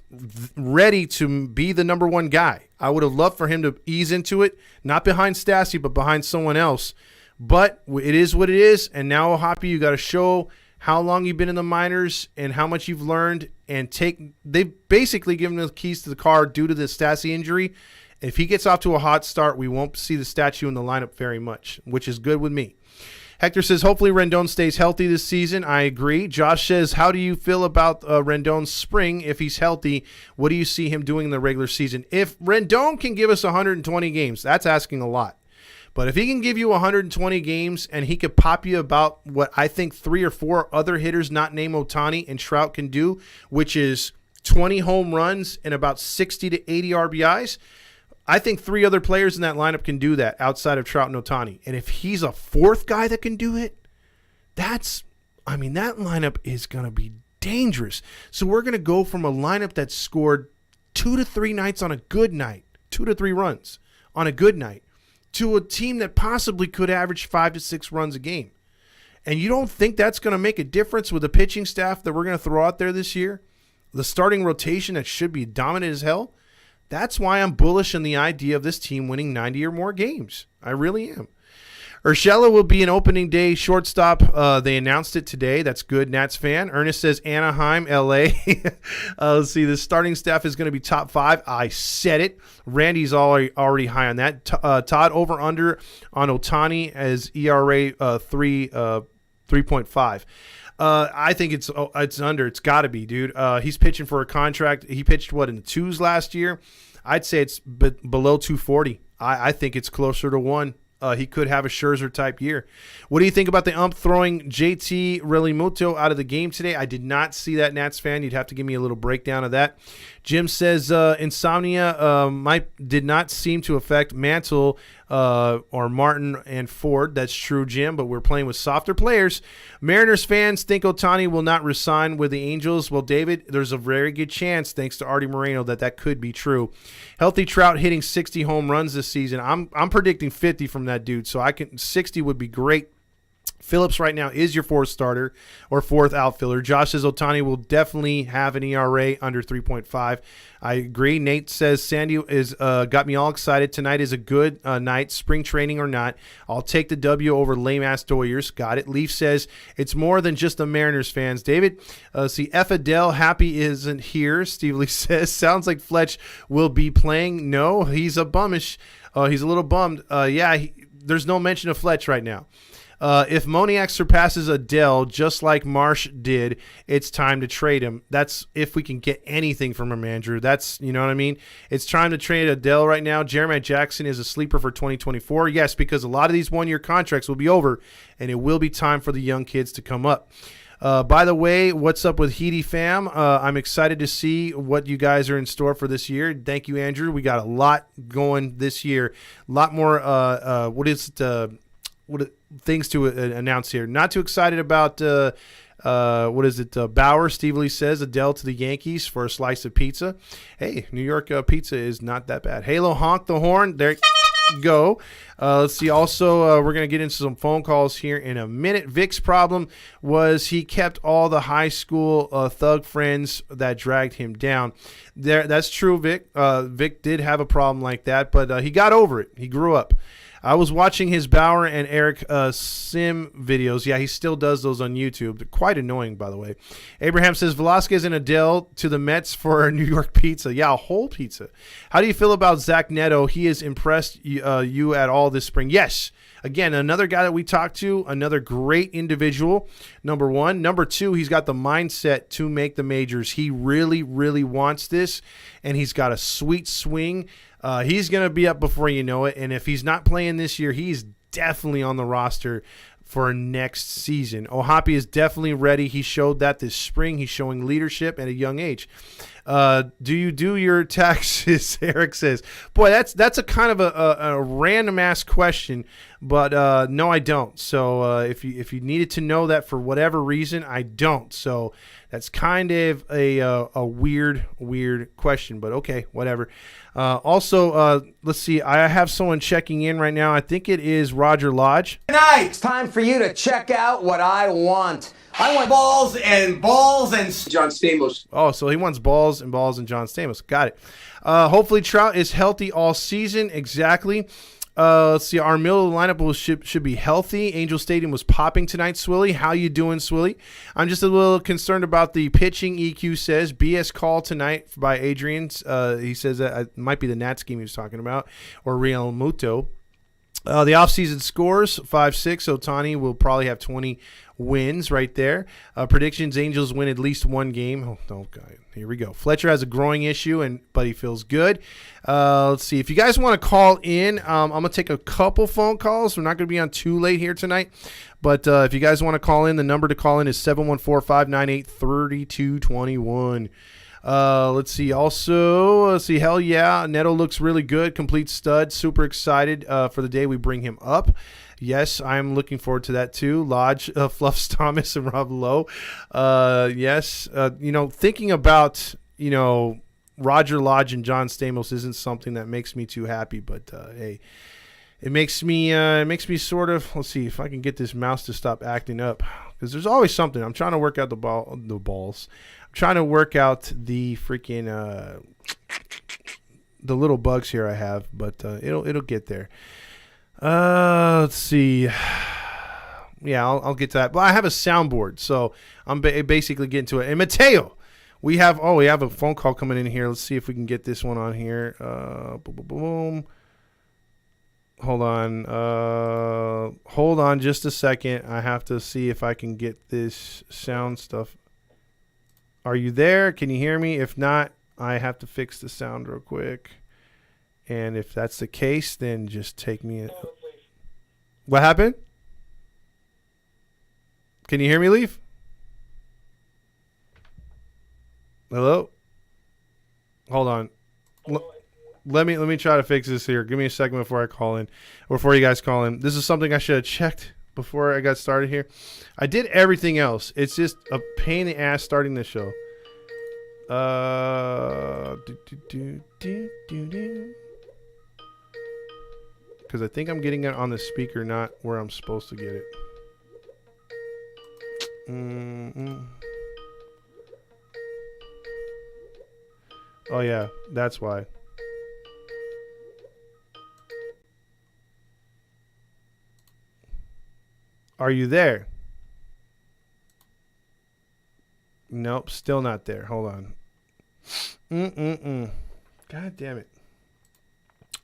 ready to be the number one guy. I would have loved for him to ease into it, not behind Stassi, but behind someone else. But it is what it is, and now Ohapi, you got to show how long you've been in the minors and how much you've learned. And they've basically given him the keys to the car due to the Stassi injury. If he gets off to a hot start, we won't see the statue in the lineup very much, which is good with me. Hector says, hopefully Rendon stays healthy this season. I agree. Josh says, how do you feel about Rendon's spring if he's healthy? What do you see him doing in the regular season? If Rendon can give us 120 games, that's asking a lot. But if he can give you 120 games and he could pop you about what I think 3 or 4 other hitters not named Ohtani and Trout can do, which is 20 home runs and about 60 to 80 RBIs, I think 3 other players in that lineup can do that outside of Trout and Ohtani. And if he's a 4th guy that can do it, that lineup is going to be dangerous. So we're going to go from a lineup that scored 2 to 3 nights on a good night, 2 to 3 runs on a good night, to a team that possibly could average 5 to 6 runs a game. And you don't think that's going to make a difference with the pitching staff that we're going to throw out there this year? The starting rotation that should be dominant as hell? That's why I'm bullish on the idea of this team winning 90 or more games. I really am. Urshela will be an opening day shortstop. They announced it today. That's good, Nats fan. Ernest says Anaheim, L.A. Let's see. The starting staff is going to be top 5. I said it. Randy's already high on that. Todd over under on Ohtani as ERA 3.5. I think it's under. It's got to be, dude. He's pitching for a contract. He pitched, in the 2s last year? I'd say it's below 240. I think it's closer to 1. He could have a Scherzer-type year. What do you think about the ump throwing JT Realmuto out of the game today? I did not see that, Nats fan. You'd have to give me a little breakdown of that. Jim says insomnia did not seem to affect Mantle or Martin and Ford. That's true, Jim, but we're playing with softer players. Mariners fans think Ohtani will not resign with the Angels. Well, David, there's a very good chance, thanks to Artie Moreno, that could be true. Healthy Trout hitting 60 home runs this season. I'm predicting 50 from that dude, so 60 would be great. Phillips right now is your 4th starter or 4th outfielder. Josh says Ohtani will definitely have an ERA under 3.5. I agree. Nate says Sandy is got me all excited. Tonight is a good night, spring training or not. I'll take the W over lame-ass Doyers. Got it. Leaf says it's more than just the Mariners fans. David, see, F. Adele, happy isn't here. Steve Lee says, sounds like Fletch will be playing. No, he's a bummish. He's a little bummed. There's no mention of Fletch right now. If Moniak surpasses Adele just like Marsh did, it's time to trade him. That's if we can get anything from him, Andrew. That's, you know what I mean? It's time to trade Adele right now. Jeremiah Jackson is a sleeper for 2024. Yes, because a lot of these one-year contracts will be over, and it will be time for the young kids to come up. By the way, what's up with Heedy fam? I'm excited to see what you guys are in store for this year. Thank you, Andrew. We got a lot going this year. A lot more, things to announce here. Not too excited about Bauer. Steve Lee says Adele to the Yankees for a slice of pizza. Hey, New York pizza is not that bad. Halo honk the horn. There you go. Let's see. Also, we're going to get into some phone calls here in a minute. Vic's problem was he kept all the high school thug friends that dragged him down. That's true, Vic. Vic did have a problem like that, but he got over it. He grew up. I was watching his Bauer and Eric Sim videos. Yeah, he still does those on YouTube. They're quite annoying, by the way. Abraham says, Velasquez and Adele to the Mets for a New York pizza. Yeah, a whole pizza. How do you feel about Zach Neto? He has impressed you at all this spring? Yes. Again, another guy that we talked to, another great individual, number one. Number two, he's got the mindset to make the majors. He really, really wants this, and he's got a sweet swing. He's going to be up before you know it, and if he's not playing this year, he's definitely on the roster for next season. Ohapi is definitely ready. He showed that this spring. He's showing leadership at a young age. Do you do your taxes? Eric says. Boy, that's a kind of a random ass question, but no, I don't. So if you needed to know that for whatever reason, I don't. So that's kind of a weird question, but okay, whatever. Also, let's see. I have someone checking in right now. I think it is Roger Lodge. Tonight, it's time for you to check out what I want. I want balls and John Stamos. Oh, so he wants balls and John Stamos. Got it. Hopefully Trout is healthy all season. Exactly. Let's see. Our middle lineup should be healthy. Angel Stadium was popping tonight. Swilly, how you doing, Swilly? I'm just a little concerned about the pitching. EQ says BS call tonight by Adrian's. He says that it might be the Nats game he was talking about, or Real Muto. The offseason scores 5-6. Ohtani will probably have 20 wins right there. Predictions: Angels win at least one game. Oh God, here we go. Fletcher has a growing issue, but he feels good. Let's see. If you guys want to call in, I'm gonna take a couple phone calls. We're not gonna be on too late here tonight, but if you guys want to call in, the number to call in is 714-598-3221. Let's see. Also, hell yeah, Neto looks really good. Complete stud. Super excited for the day we bring him up. Yes, I'm looking forward to that too. Lodge, Fluffs Thomas, and Rob Lowe. Yes, thinking about Roger Lodge and John Stamos isn't something that makes me too happy. But hey, it makes me sort of. Let's see if I can get this mouse to stop acting up, because there's always something. I'm trying to work out the balls. I'm trying to work out the freaking the little bugs here I have, but it'll get there. Let's see. Yeah, I'll get to that. But I have a soundboard, so I'm basically getting to it. And Mateo, we have a phone call coming in here. Let's see if we can get this one on here. Boom. Hold on just a second. I have to see if I can get this sound stuff. Are you there? Can you hear me? If not, I have to fix the sound real quick. And if that's the case, then just take me. What happened? Can you hear me, Leaf? Hello? Hold on. Let me try to fix this here. Give me a second before I call in, or before you guys call in. This is something I should have checked before I got started here. I did everything else. It's just a pain in the ass starting this show. Because I think I'm getting it on the speaker, not where I'm supposed to get it. Oh yeah, that's why. Are you there? Nope, still not there. Hold on. God damn it.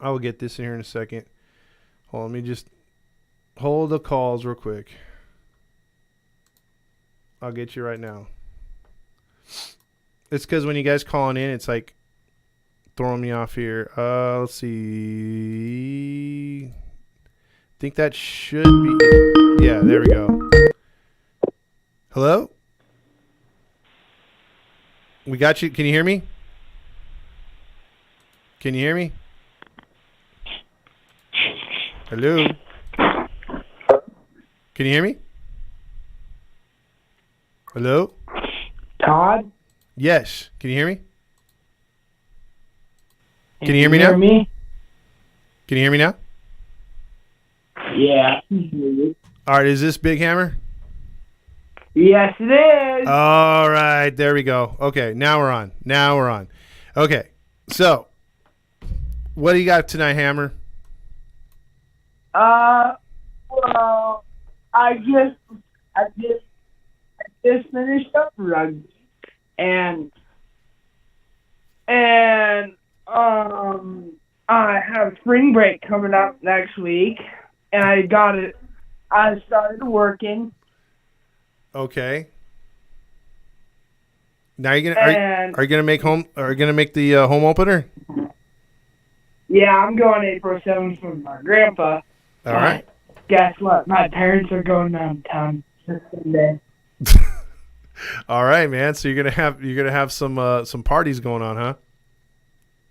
I will get this in here in a second. Hold on, let me just hold the calls real quick. I'll get you right now. It's because when you guys calling in, it's like throwing me off here. Let's see. I think that should be it. Yeah, there we go. Hello? We got you. Can you hear me? Can you hear me? Hello? Can you hear me? Hello? Todd? Yes. Can you hear me? Can you hear me now? Can you hear me now? Yeah. All right. Is this Big Hammer? Yes, it is. All right. There we go. Okay. Now we're on. Okay. So, what do you got tonight, Hammer? Well, I just finished up rugby, and I have spring break coming up next week, and I started working. Okay. Now are you gonna make the home opener? Yeah, I'm going April 7th with my grandpa. All right. Guess what? My parents are going downtown this Sunday. All right, man. So you're gonna have some parties going on, huh?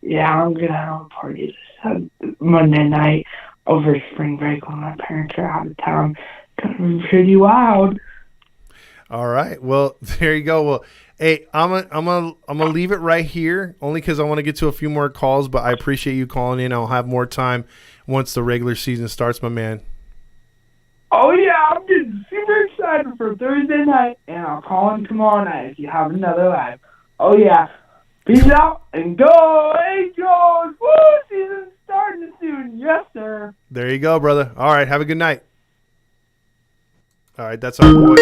Yeah, I'm gonna have a party this Monday night over spring break when my parents are out of town. Gonna be pretty wild. All right. Well, there you go. Well, hey, I'm gonna leave it right here, only because I want to get to a few more calls. But I appreciate you calling in. I'll have more time once the regular season starts, my man. Oh yeah, I'm getting super excited for Thursday night, and I'll call in tomorrow night if you have another live. Oh yeah, peace out and go Angels! Woo! Season's starting soon, yes sir. There you go, brother. All right, have a good night. All right, that's our boy.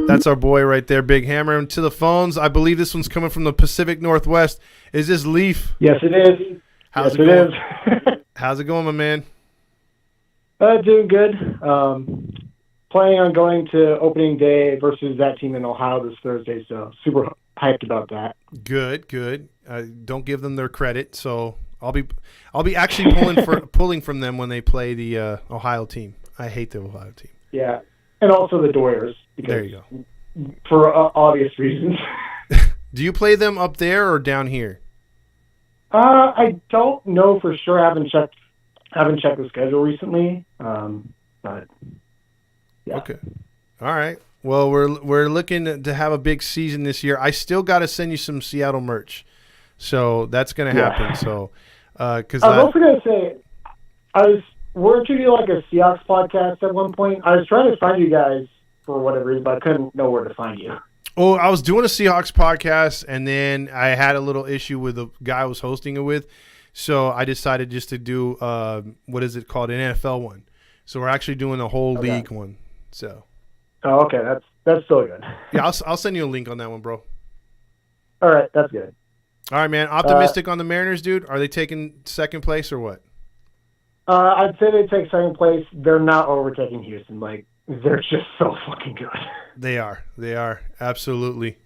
That's our boy right there, Big Hammer. And to the phones, I believe this one's coming from the Pacific Northwest. Is this Leaf? Yes, it is. How's it it going? is. How's it going, my man? Doing good. Planning on going to opening day versus that team in Ohio this Thursday, so super hyped about that. Good. Don't give them their credit. So I'll be actually pulling from them when they play the Ohio team. I hate the Ohio team. Yeah, and also the Doyers. There you go. For obvious reasons. Do you play them up there or down here? I don't know for sure. I haven't checked the schedule recently. But yeah. Okay. All right. Well, we're looking to have a big season this year. I still got to send you some Seattle merch, so that's going to happen. Yeah. So, because I was also going to say, weren't you like a Seahawks podcast at one point? I was trying to find you guys for whatever reason, but I couldn't know where to find you. Oh, I was doing a Seahawks podcast, and then I had a little issue with the guy I was hosting it with, so I decided just to do what is it called, an NFL one. So we're actually doing a whole league one. So. Oh, okay, that's still good. Yeah, I'll send you a link on that one, bro. All right, that's good. All right, man. Optimistic on the Mariners, dude. Are they taking second place or what? I'd say they take second place. They're not overtaking Houston. Like, they're just so fucking good. They are. Absolutely.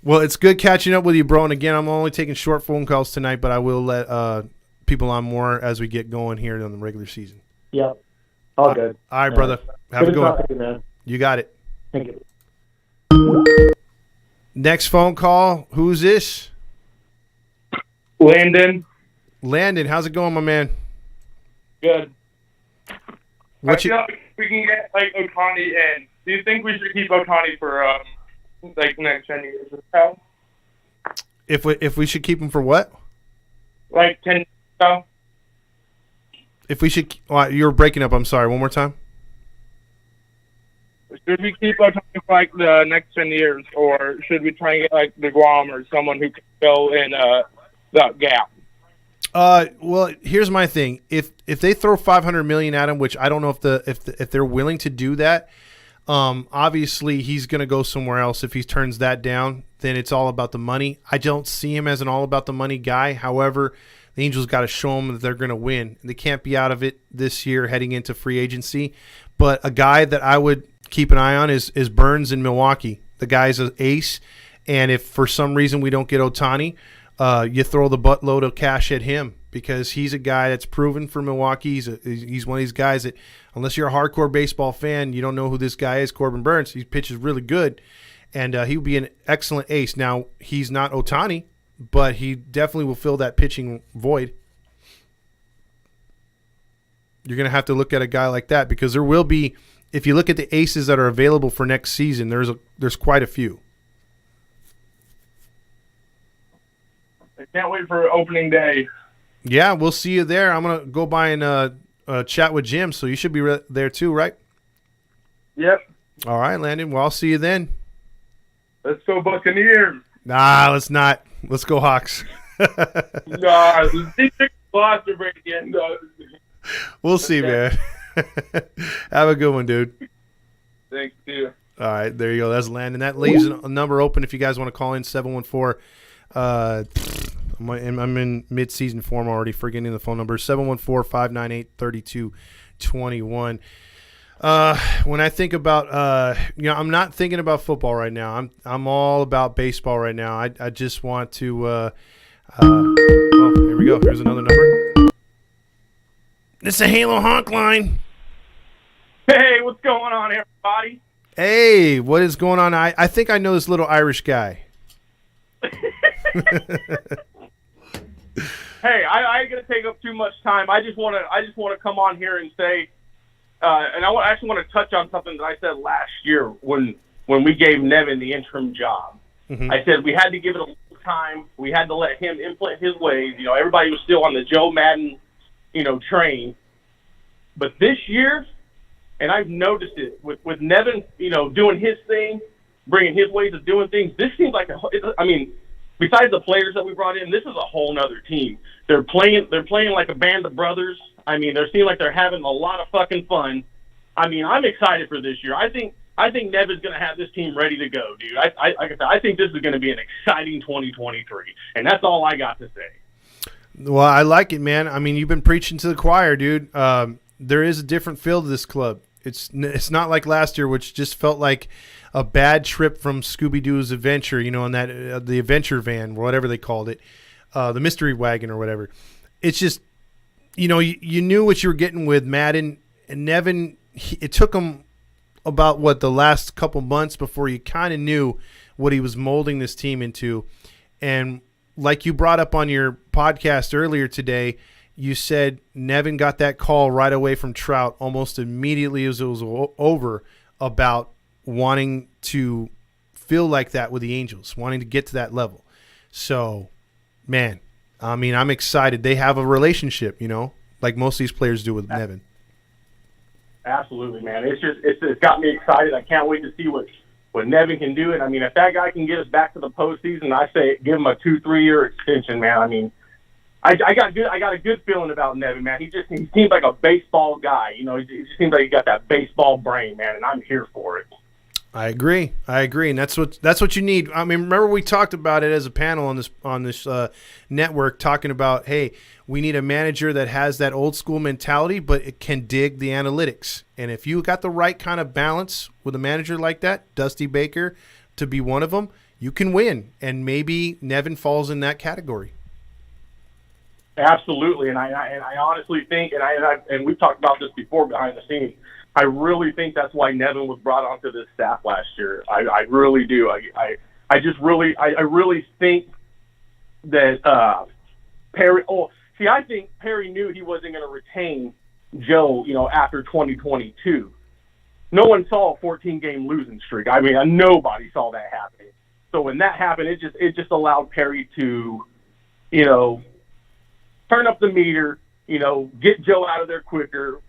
Well, it's good catching up with you, bro. And again, I'm only taking short phone calls tonight, but I will let people on more as we get going here on the regular season. Yep. All good. All right, brother. Have a good one. You, man. You got it. Thank you. Next phone call. Who's this? Landon. Landon, how's it going, my man? Good. What I feel like we can get like Otani in. Do you think we should keep Otani for like next 10 years or so? If we should keep him for what? Like 10 years or so? If we should, you're breaking up. I'm sorry. One more time. Should we keep Otani for like the next 10 years, or should we try and get like the Guam or someone who can fill in that gap? Well, here's my thing. If they throw $500 million at him, which I don't know if they're willing to do that, obviously he's going to go somewhere else. If he turns that down, then it's all about the money. I don't see him as an all about the money guy. However, the Angels got to show them that they're going to win. They can't be out of it this year heading into free agency. But a guy that I would keep an eye on is Burns in Milwaukee. The guy's an ace, and if for some reason we don't get Otani, you throw the buttload of cash at him because he's a guy that's proven for Milwaukee. He's one of these guys that, unless you're a hardcore baseball fan, you don't know who this guy is, Corbin Burns. He pitches really good, and he would be an excellent ace. Now, he's not Otani, but he definitely will fill that pitching void. You're going to have to look at a guy like that because there will be, if you look at the aces that are available for next season, there's quite a few. I can't wait for opening day. Yeah, we'll see you there. I'm going to go by and chat with Jim, so you should be there too, right? Yep. All right, Landon. Well, I'll see you then. Let's go Buccaneers. Nah, let's not. Let's go Hawks. Nah, they took lots of Brady and We'll see, man. Have a good one, dude. Thanks, too. All right, there you go. That's Landon. That leaves a number open if you guys want to call in, 714. I'm in mid-season form already, forgetting the phone number, 714-598-3221. When I think about, I'm not thinking about football right now. I'm all about baseball right now. I just want to, here we go. Here's another number. It's a Halo Honk line. Hey, what's going on, everybody? Hey, what is going on? I think I know this little Irish guy. Hey, I ain't gonna take up too much time. I just wanna come on here and say, and I actually want to touch on something that I said last year when we gave Nevin the interim job. Mm-hmm. I said we had to give it a little time. We had to let him implement his ways. Everybody was still on the Joe Madden, train. But this year, and I've noticed it with Nevin, doing his thing, bringing his ways of doing things. This seems like besides the players that we brought in, this is a whole nother team. They're playing like a band of brothers. They seem like they're having a lot of fucking fun. I'm excited for this year. I think Nevin's going to have this team ready to go, dude. I think this is going to be an exciting 2023, and that's all I got to say. Well, I like it, man. You've been preaching to the choir, dude. There is a different feel to this club. It's not like last year, which just felt like a bad trip from Scooby-Doo's Adventure, in that the Adventure van, whatever they called it, the Mystery Wagon or whatever. It's just, you knew what you were getting with Madden and Nevin. It took him about the last couple months before you kind of knew what he was molding this team into. And like you brought up on your podcast earlier today, you said Nevin got that call right away from Trout almost immediately as it was over about wanting to feel like that with the Angels, wanting to get to that level. So, man, I'm excited. They have a relationship, like most of these players do with Nevin. Absolutely, man. It's got me excited. I can't wait to see what Nevin can do. And if that guy can get us back to the postseason, I say give him a 2-3 year extension, man. I got a good feeling about Nevin, man. He seems like a baseball guy. He just seems like he got that baseball brain, man, and I'm here for it. I agree, and that's what you need. Remember we talked about it as a panel on this network, talking about, hey, we need a manager that has that old school mentality, but it can dig the analytics. And if you got the right kind of balance with a manager like that, Dusty Baker to be one of them, you can win. And maybe Nevin falls in that category. Absolutely, and I honestly think, and we've talked about this before behind the scenes, I really think that's why Nevin was brought onto this staff last year. I really do. I really think that Perry. Oh, see, I think Perry knew he wasn't going to retain Joe. After 2022, no one saw a 14-game losing streak. Nobody saw that happening. So when that happened, it just allowed Perry to, turn up the meter, get Joe out of there quicker,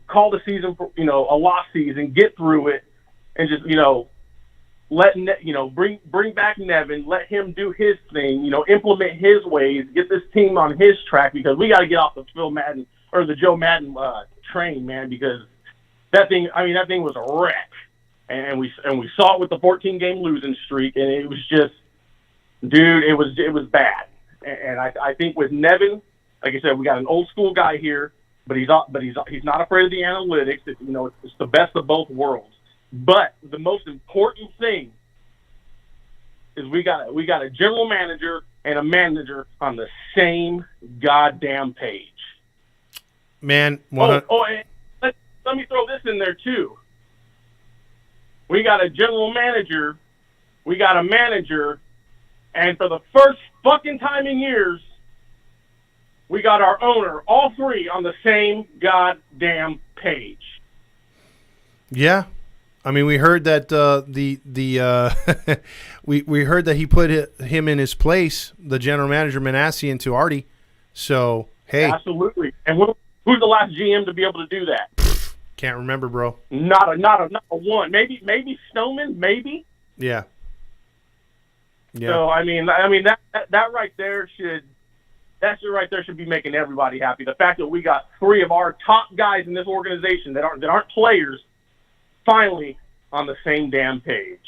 call the season for, a lost season, get through it, and just, bring back Nevin, let him do his thing, implement his ways, get this team on his track, because we got to get off the Phil Madden or the Joe Madden train, man, because that thing was a wreck, and we saw it with the 14-game losing streak, and it was just, dude, it was bad, and I think with Nevin, like I said, we got an old school guy here, but he's not afraid of the analytics. It's the best of both worlds. But the most important thing is we got a general manager and a manager on the same goddamn page. Man, and let me throw this in there too. We got a general manager, we got a manager, and for the first fucking time in years, we got our owner, all three on the same goddamn page. Yeah, we heard that we heard that he put him in his place, the general manager Manasseh, into Artie. So hey, absolutely. And who's the last GM to be able to do that? Can't remember, bro. Not a one. Maybe Snowman. Maybe. Yeah. So that right there should. that shit right there should be making everybody happy. The fact that we got 3 of our top guys in this organization that aren't players finally on the same damn page.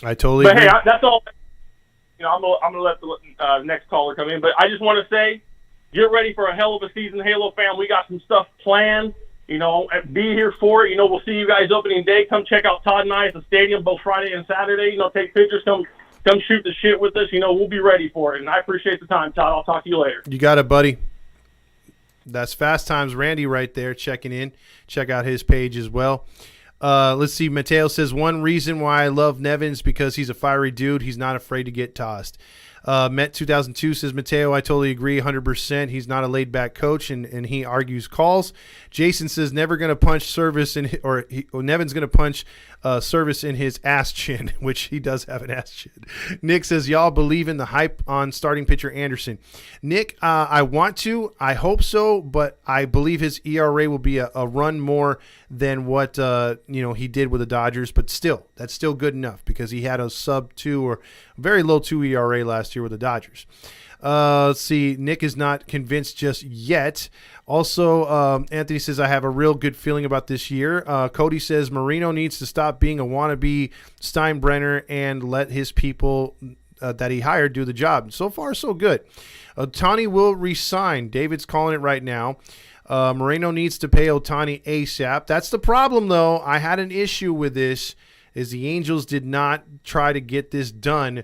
I totally But agree. hey, that's all. I'm gonna let the next caller come in. But I just want to say, get ready for a hell of a season, Halo fam. We got some stuff planned. Be here for it. We'll see you guys opening day. Come check out Todd and I at the stadium both Friday and Saturday. Take pictures. Come shoot the shit with us. We'll be ready for it. And I appreciate the time, Todd. I'll talk to you later. You got it, buddy. That's Fast Times Randy right there checking in. Check out his page as well. Let's see. Mateo says, one reason why I love Nevins because he's a fiery dude. He's not afraid to get tossed. Met 2002 says, Mateo, I totally agree 100%. He's not a laid-back coach, and he argues calls. Jason says, never going to punch service Nevin's going to punch service in his ass chin, which he does have an ass chin. Nick says, y'all believe in the hype on starting pitcher Anderson. Nick, I want to. I hope so, but I believe his ERA will be a run more than what he did with the Dodgers. But still, that's still good enough because he had a sub-2 or very low 2 ERA last year with the Dodgers. Let's see. Nick is not convinced just yet. Also, Anthony says, I have a real good feeling about this year. Cody says, Marino needs to stop being a wannabe Steinbrenner and let his people that he hired do the job. So far, so good. Ohtani will resign. David's calling it right now. Moreno needs to pay Ohtani ASAP. That's the problem, though. I had an issue with this, is the Angels did not try to get this done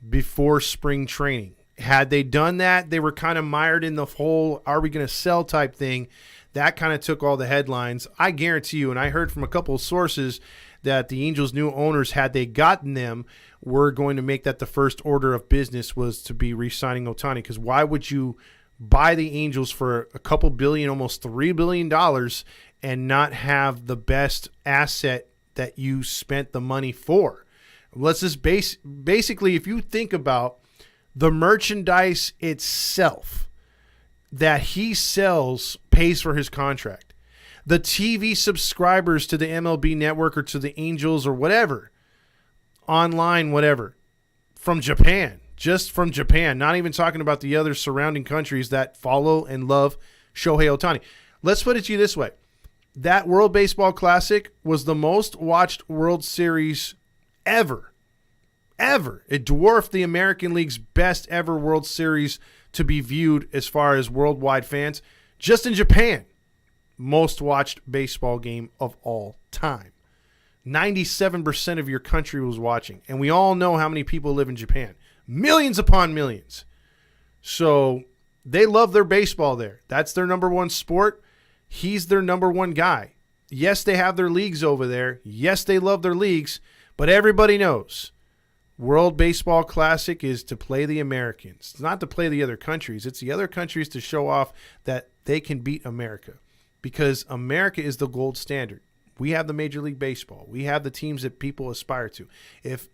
before spring training. Had they done that, they were kind of mired in the whole are we going to sell type thing. That kind of took all the headlines. I guarantee you, and I heard from a couple of sources that the Angels' new owners, had they gotten them, were going to make that the first order of business was to be re-signing Ohtani. Because why would you buy the Angels for a couple billion, almost $3 billion, and not have the best asset that you spent the money for? Let's just basically, if you think about the merchandise itself that he sells pays for his contract. The TV subscribers to the MLB network or to the Angels or whatever, online, whatever, from Japan, just from Japan, not even talking about the other surrounding countries that follow and love Shohei Ohtani. Let's put it to you this way. That World Baseball Classic was the most watched World Series ever. It dwarfed the American League's best ever World Series to be viewed as far as worldwide fans. Just in Japan, most watched baseball game of all time. 97% of your country was watching. And we all know how many people live in Japan. Millions upon millions. So they love their baseball there. That's their number one sport. He's their number one guy. Yes, they have their leagues over there. Yes, they love their leagues. But everybody knows World Baseball Classic is to play the Americans. It's not to play the other countries. It's the other countries to show off that they can beat America, because America is the gold standard. We have the Major League Baseball. We have the teams that people aspire to. If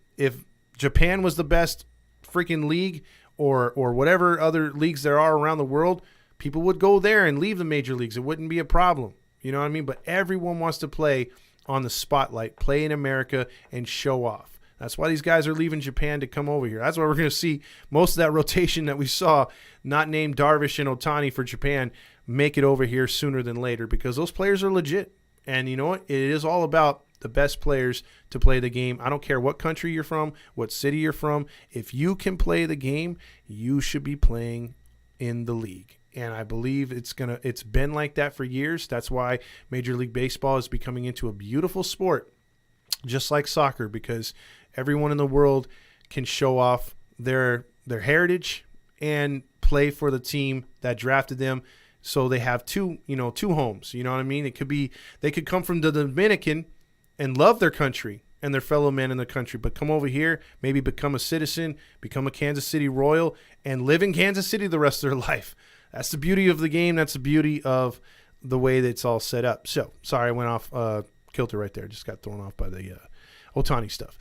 Japan was the best freaking league or whatever other leagues there are around the world, people would go there and leave the major leagues. It wouldn't be a problem. You know what I mean? But everyone wants to play on the spotlight, play in America, and show off. That's why these guys are leaving Japan to come over here. That's why we're going to see most of that rotation that we saw, not named Darvish and Ohtani for Japan, make it over here sooner than later, because those players are legit. And you know what? It is all about the best players to play the game. I don't care what country you're from, what city you're from. If you can play the game, you should be playing in the league. And I believe it's been like that for years. That's why Major League Baseball is becoming into a beautiful sport, just like soccer, because everyone in the world can show off their heritage and play for the team that drafted them. So they have two homes. You know what I mean? They could come from the Dominican and love their country and their fellow men in the country, but come over here, maybe become a citizen, become a Kansas City Royal, and live in Kansas City the rest of their life. That's the beauty of the game. That's the beauty of the way that it's all set up. So, sorry, I went off kilter right there. Just got thrown off by the Ohtani stuff.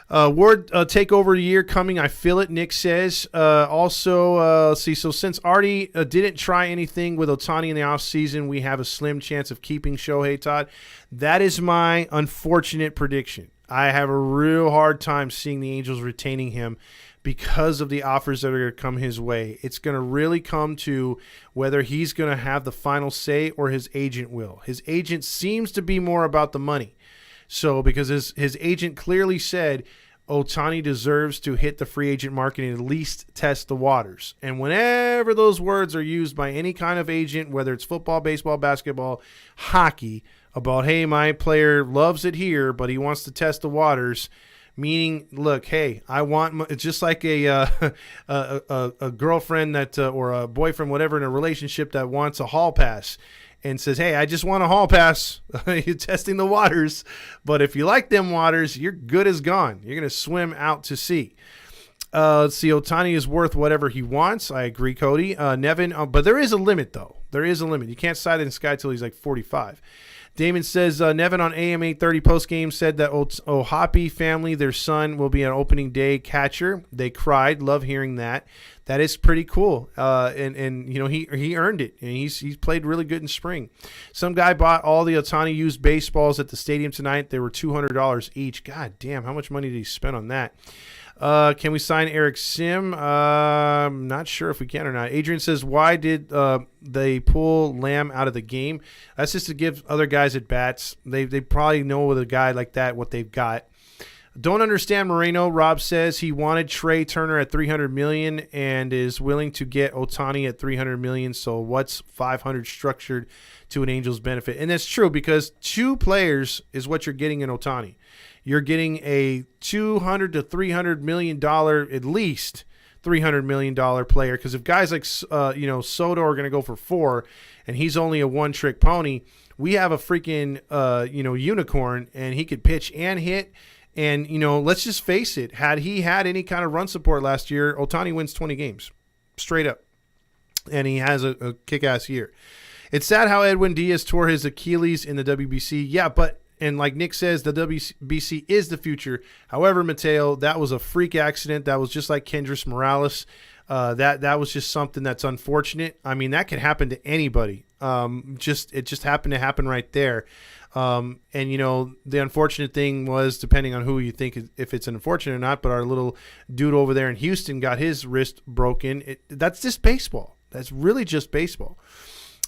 Ward takeover year coming. I feel it, Nick says. Also, let's see. So since Artie didn't try anything with Ohtani in the offseason, we have a slim chance of keeping Shohei, Todd. That is my unfortunate prediction. I have a real hard time seeing the Angels retaining him because of the offers that are going to come his way. It's going to really come to whether he's going to have the final say or his agent will. His agent seems to be more about the money. So because his agent clearly said Ohtani deserves to hit the free agent market and at least test the waters. And whenever those words are used by any kind of agent, whether it's football, baseball, basketball, hockey, about, hey, my player loves it here, but he wants to test the waters, meaning, look, hey, I want. It's just like a girlfriend that or a boyfriend, whatever, in a relationship that wants a hall pass and says, hey, I just want a hall pass. You're testing the waters, but if you like them waters, you're good as gone. You're gonna swim out to sea. Let's see. Ohtani is worth whatever he wants. I agree, Cody. Nevin, but there is a limit, though. There is a limit. You can't sight in the sky till he's like 45. Damon says, Nevin on AM 830 postgame said that Ohapi family, their son, will be an opening day catcher. They cried. Love hearing that. That is pretty cool. And you know, he earned it. And he's played really good in spring. Some guy bought all the Ohtani used baseballs at the stadium tonight. They were $200 each. God damn, how much money did he spend on that? Can we sign Eric Sim? Not sure if we can or not. Adrian says, why did they pull Lamb out of the game? That's just to give other guys at bats. They probably know with a guy like that what they've got. Don't understand Moreno. Rob says he wanted Trey Turner at $300 million and is willing to get Ohtani at $300 million. So what's $500 structured to an Angels benefit? And that's true because 2 players is what you're getting in Ohtani. You're getting a $200 to $300 million, at least $300 million player. Because if guys like Soto are going to go for 4, and he's only a one-trick pony, we have a freaking unicorn, and he could pitch and hit. And let's just face it: had he had any kind of run support last year, Ohtani wins 20 games, straight up, and he has a kick-ass year. It's sad how Edwin Diaz tore his Achilles in the WBC. Yeah, but. And like Nick says, the WBC is the future. However, Mateo, that was a freak accident. That was just like Kendrys Morales. That was just something that's unfortunate. I mean, that could happen to anybody. It just happened to happen right there. And the unfortunate thing was, depending on who you think, if it's unfortunate or not, but our little dude over there in Houston got his wrist broken. That's just baseball. That's really just baseball.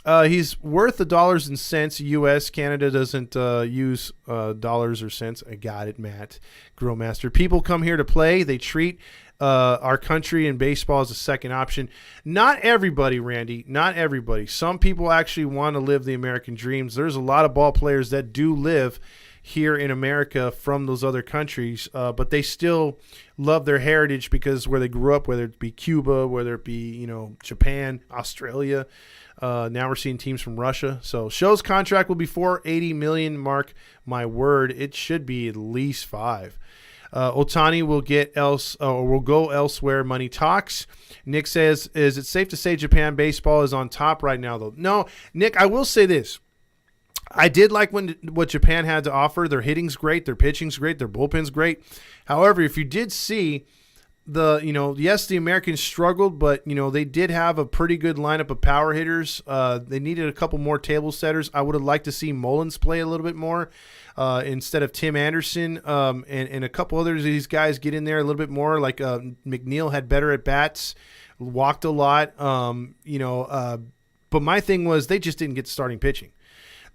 He's worth the dollars and cents. U.S. Canada doesn't use dollars or cents. I got it, Matt Grillmaster. People come here to play. They treat our country and baseball as a second option. Not everybody, Randy. Not everybody. Some people actually want to live the American dreams. There's a lot of ball players that do live here in America from those other countries, but they still love their heritage because where they grew up, whether it be Cuba, whether it be Japan, Australia. Now we're seeing teams from Russia. So Show's contract will be $480 million. Mark my word, it should be at least 5. Ohtani will go elsewhere. Money talks. Nick says, is it safe to say Japan baseball is on top right now, though? No, Nick, I will say this. I did like what Japan had to offer. Their hitting's great. Their pitching's great. Their bullpen's great. However, if you did see yes, the Americans struggled, but, they did have a pretty good lineup of power hitters. They needed a couple more table setters. I would have liked to see Mullins play a little bit more instead of Tim Anderson, and a couple others of these guys get in there a little bit more. Like McNeil had better at bats, walked a lot, but my thing was they just didn't get starting pitching.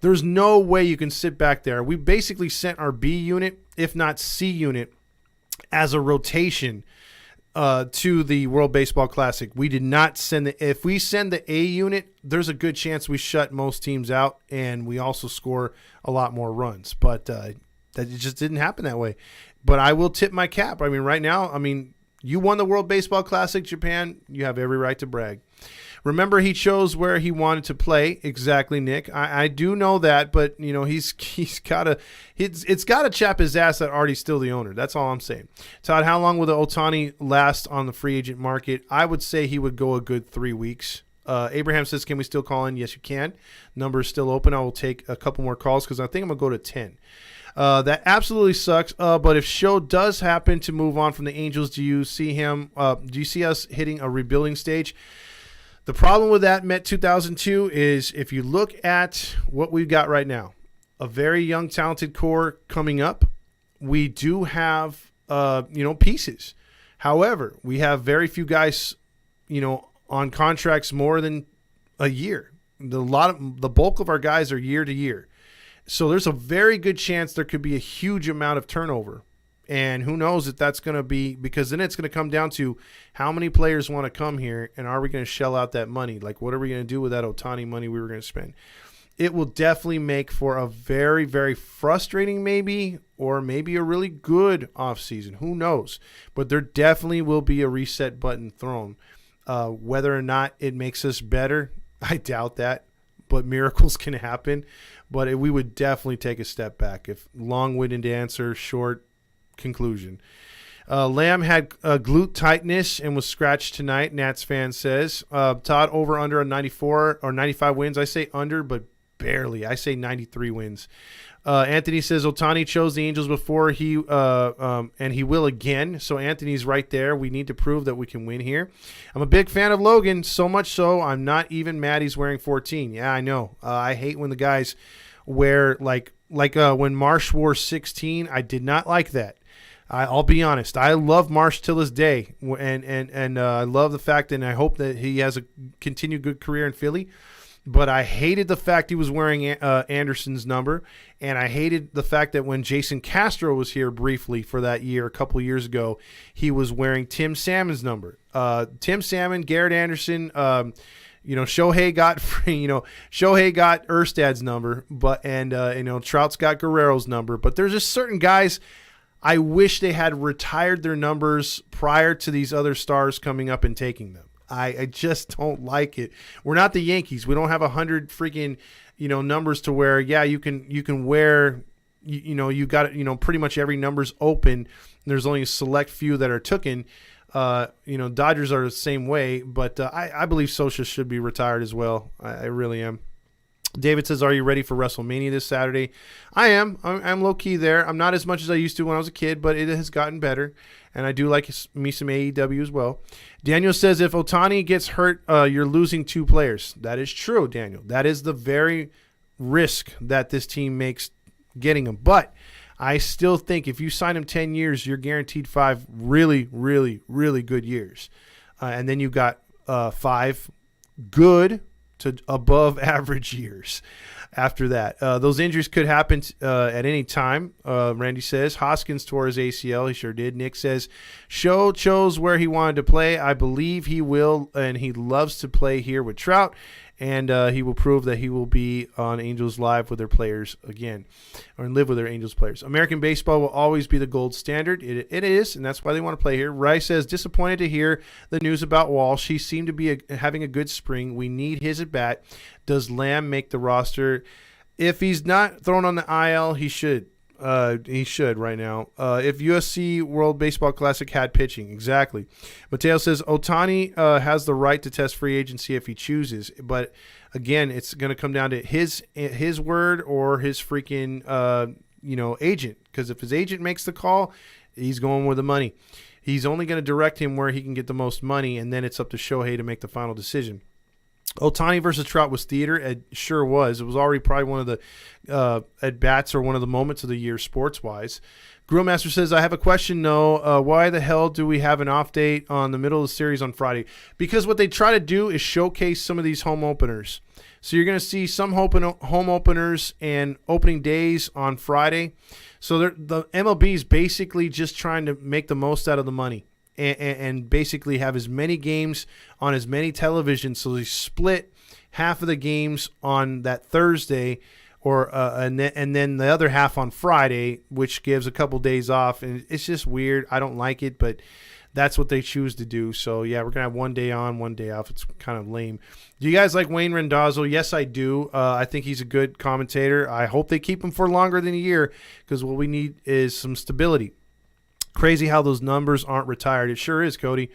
There's no way you can sit back there. We basically sent our B unit, if not C unit, as a rotation to the World Baseball Classic. We did not send if we send the A unit, there's a good chance we shut most teams out, and we also score a lot more runs. But that it just didn't happen that way. But I will tip my cap. I mean, right now, you won the World Baseball Classic, Japan. You have every right to brag. Remember, he chose where he wanted to play. Exactly, Nick. I do know that, but it's got to chap his ass that Artie's still the owner. That's all I'm saying. Todd, how long will the Ohtani last on the free agent market? I would say he would go a good 3 weeks. Abraham says, can we still call in? Yes, you can. Number is still open. I will take a couple more calls because I think I'm going to go to 10. That absolutely sucks. But if Show does happen to move on from the Angels, do you see us hitting a rebuilding stage? The problem with that Met 2002 is if you look at what we've got right now, a very young, talented core coming up, we do have, pieces. However, we have very few guys, on contracts more than a year. The bulk of our guys are year to year. So there's a very good chance there could be a huge amount of turnover. And who knows if that's going to be, because then it's going to come down to how many players want to come here, and are we going to shell out that money? Like, what are we going to do with that Ohtani money we were going to spend? It will definitely make for a very, very frustrating or maybe a really good offseason. Who knows? But there definitely will be a reset button thrown. Whether or not it makes us better, I doubt that. But miracles can happen. But we would definitely take a step back. If long-winded answer, short conclusion. Lamb had glute tightness and was scratched tonight, Nats fan says. Todd, over under on 94 or 95 wins. I say under, but barely. I say 93 wins. Anthony says Ohtani chose the Angels before and he will again. So Anthony's right there. We need to prove that we can win here. I'm a big fan of Logan, so much so I'm not even mad he's wearing 14. Yeah, I know. I hate when the guys wear like when Marsh wore 16. I did not like that. I'll be honest. I love Marsh till this day, and I love the fact, and I hope that he has a continued good career in Philly. But I hated the fact he was wearing Anderson's number, and I hated the fact that when Jason Castro was here briefly for that year, a couple years ago, he was wearing Tim Salmon's number. Tim Salmon, Garrett Anderson, Shohei got Erstad's number, and Trout's got Guerrero's number. But there's just certain guys I wish they had retired their numbers prior to these other stars coming up and taking them. I just don't like it. We're not the Yankees. We don't have 100 freaking, numbers to where, you can wear, you got, pretty much every number's open. There's only a select few that are taken. Dodgers are the same way, but I believe Socha should be retired as well. I really am. David says, are you ready for WrestleMania this Saturday? I am. I'm low-key there. I'm not as much as I used to when I was a kid, but it has gotten better, and I do like me some AEW as well. Daniel says, if Ohtani gets hurt, you're losing 2 players. That is true, Daniel. That is the very risk that this team makes getting him. But I still think if you sign him 10 years, you're guaranteed 5 really, really, really good years. And then you got 5 good to above average years after that. Those injuries could happen at any time. Randy says Hoskins tore his ACL. He sure did. Nick says Show chose where he wanted to play. I believe he will, and he loves to play here with Trout, and he will prove that he will be on Angels Live with their players again, or live with their Angels players. American baseball will always be the gold standard. It is, and that's why they want to play here. Rice says, disappointed to hear the news about Walsh. He seemed to be having a good spring. We need his at-bat. Does Lamb make the roster? If he's not thrown on the IL, he should. He should right now. If USC World Baseball Classic had pitching, exactly. Mateo says Ohtani has the right to test free agency if he chooses, but again, it's going to come down to his word or his freaking agent. Because if his agent makes the call, he's going with the money. He's only going to direct him where he can get the most money, and then it's up to Shohei to make the final decision. Ohtani versus Trout was theater. It sure was. It was already probably one of the at-bats or one of the moments of the year sports-wise. Grillmaster says, I have a question, though. Why the hell do we have an off date on the middle of the series on Friday? Because what they try to do is showcase some of these home openers. So you're going to see some home openers and opening days on Friday. So the MLB is basically just trying to make the most out of the money. And basically have as many games on as many televisions, so they split half of the games on that Thursday, and then the other half on Friday, which gives a couple days off. And it's just weird. I don't like it, but that's what they choose to do. So yeah, we're gonna have one day on, one day off. It's kind of lame. Do you guys like Wayne Randazzo? Yes, I do. I think he's a good commentator. I hope they keep him for longer than a year, because what we need is some stability. Crazy how those numbers aren't retired. It sure is, Cody.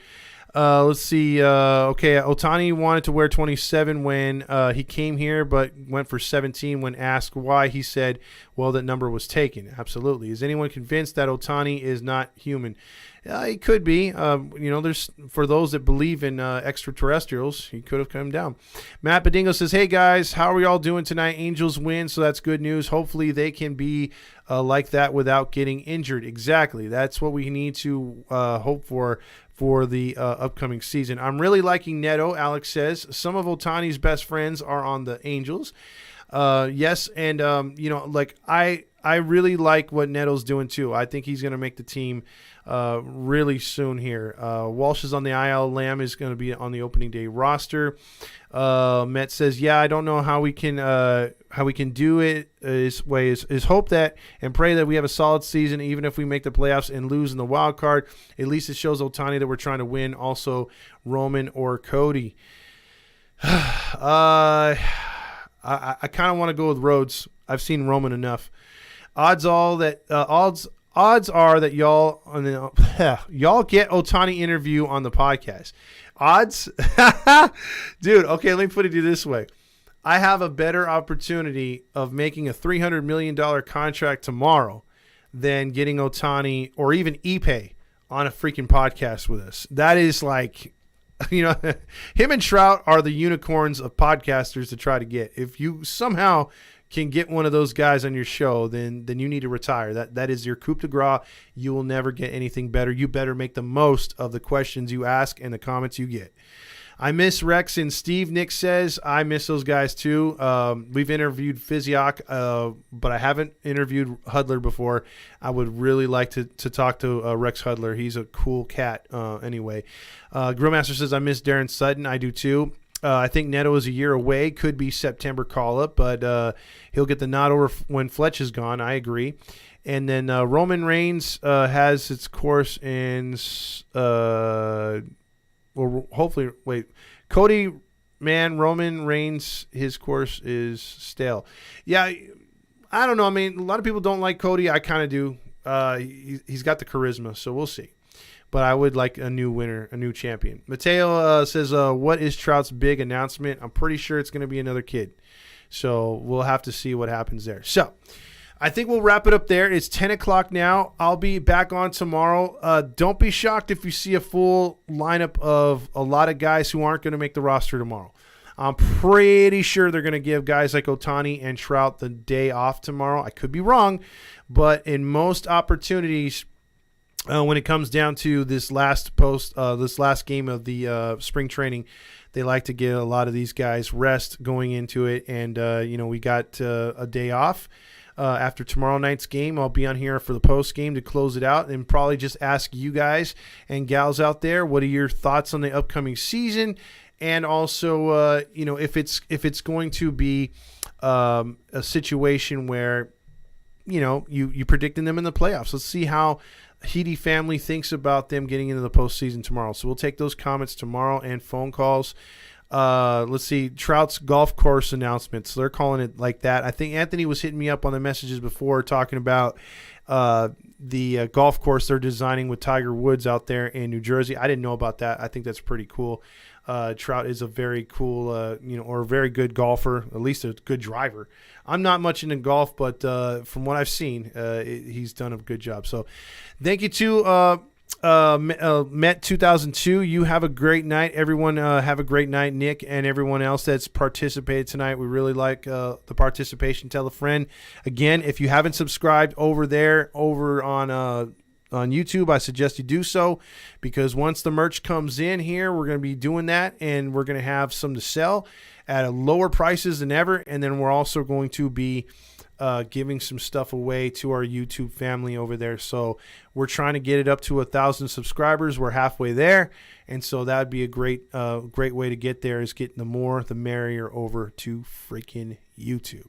Let's see. Okay, Ohtani wanted to wear 27 when he came here, but went for 17 when asked why. He said, well, that number was taken. Absolutely. Is anyone convinced that Ohtani is not human? He could be. There's for those that believe in extraterrestrials, he could have come down. Matt Badingo says, "Hey guys, how are we all doing tonight? Angels win, so that's good news. Hopefully they can be like that without getting injured." Exactly. That's what we need to hope for the upcoming season. I'm really liking Neto. Alex says some of Ohtani's best friends are on the Angels. Yes, and I really like what Neto's doing too. I think he's going to make the team really soon here. Walsh is on the IL. Lamb is going to be on the opening day roster. Met says, "Yeah, I don't know how we can do it. Is hope that and pray that we have a solid season, even if we make the playoffs and lose in the wild card. At least it shows Ohtani that we're trying to win. Also, Roman or Cody." I kind of want to go with Rhodes. I've seen Roman enough. Odds are that y'all get Ohtani interview on the podcast. Odds, dude. Okay, let me put it this way: I have a better opportunity of making a $300 million contract tomorrow than getting Ohtani or even Ipe on a freaking podcast with us. That is like, him and Trout are the unicorns of podcasters to try to get. If you somehow can get one of those guys on your show, then you need to retire. That is your coup de grace. You will never get anything better. You better make the most of the questions you ask and the comments you get. I miss Rex and Steve. Nick says, I miss those guys too. We've interviewed Physiok, but I haven't interviewed Hudler before. I would really like to talk to Rex Hudler. He's a cool cat anyway. Grillmaster says, I miss Darren Sutton. I do too. I think Neto is a year away. Could be September call-up, but he'll get the nod over when Fletch is gone. I agree. And then Roman Reigns has its course in hopefully, wait. Cody, man, Roman Reigns, his course is stale. Yeah, I don't know. I mean, a lot of people don't like Cody. I kind of do. He's got the charisma, so we'll see. But I would like a new winner, a new champion. Mateo says, what is Trout's big announcement? I'm pretty sure it's going to be another kid. So we'll have to see what happens there. So I think we'll wrap it up there. It's 10 o'clock now. I'll be back on tomorrow. Don't be shocked if you see a full lineup of a lot of guys who aren't going to make the roster tomorrow. I'm pretty sure they're going to give guys like Ohtani and Trout the day off tomorrow. I could be wrong, but in most opportunities, when it comes down to this last game of the spring training, they like to give a lot of these guys rest going into it. And, we got a day off after tomorrow night's game. I'll be on here for the post game to close it out and probably just ask you guys and gals out there, what are your thoughts on the upcoming season? And also, if it's going to be a situation where, you predicting them in the playoffs. Let's see how Heedy family thinks about them getting into the postseason tomorrow. So we'll take those comments tomorrow and phone calls. Let's see, Trout's golf course announcements. They're calling it like that. I think Anthony was hitting me up on the messages before talking about the golf course they're designing with Tiger Woods out there in New Jersey. I didn't know about that. I think that's pretty cool. Trout is a very cool, or a very good golfer, at least a good driver. I'm not much into golf, but from what I've seen, he's done a good job. So thank you to Met 2002. You have a great night. Everyone have a great night. Nick and everyone else that's participated tonight. We really like the participation. Tell a friend. Again, if you haven't subscribed over on YouTube, I suggest you do so, because once the merch comes in here, we're going to be doing that, and we're going to have some to sell at lower prices than ever. And then we're also going to be giving some stuff away to our YouTube family over there. So we're trying to get it up to 1,000 subscribers. We're halfway there. And so that'd be a great way to get there, is getting the more, the merrier over to freaking YouTube.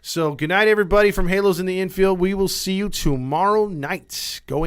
So good night, everybody from Halos in the Infield. We will see you tomorrow night. Going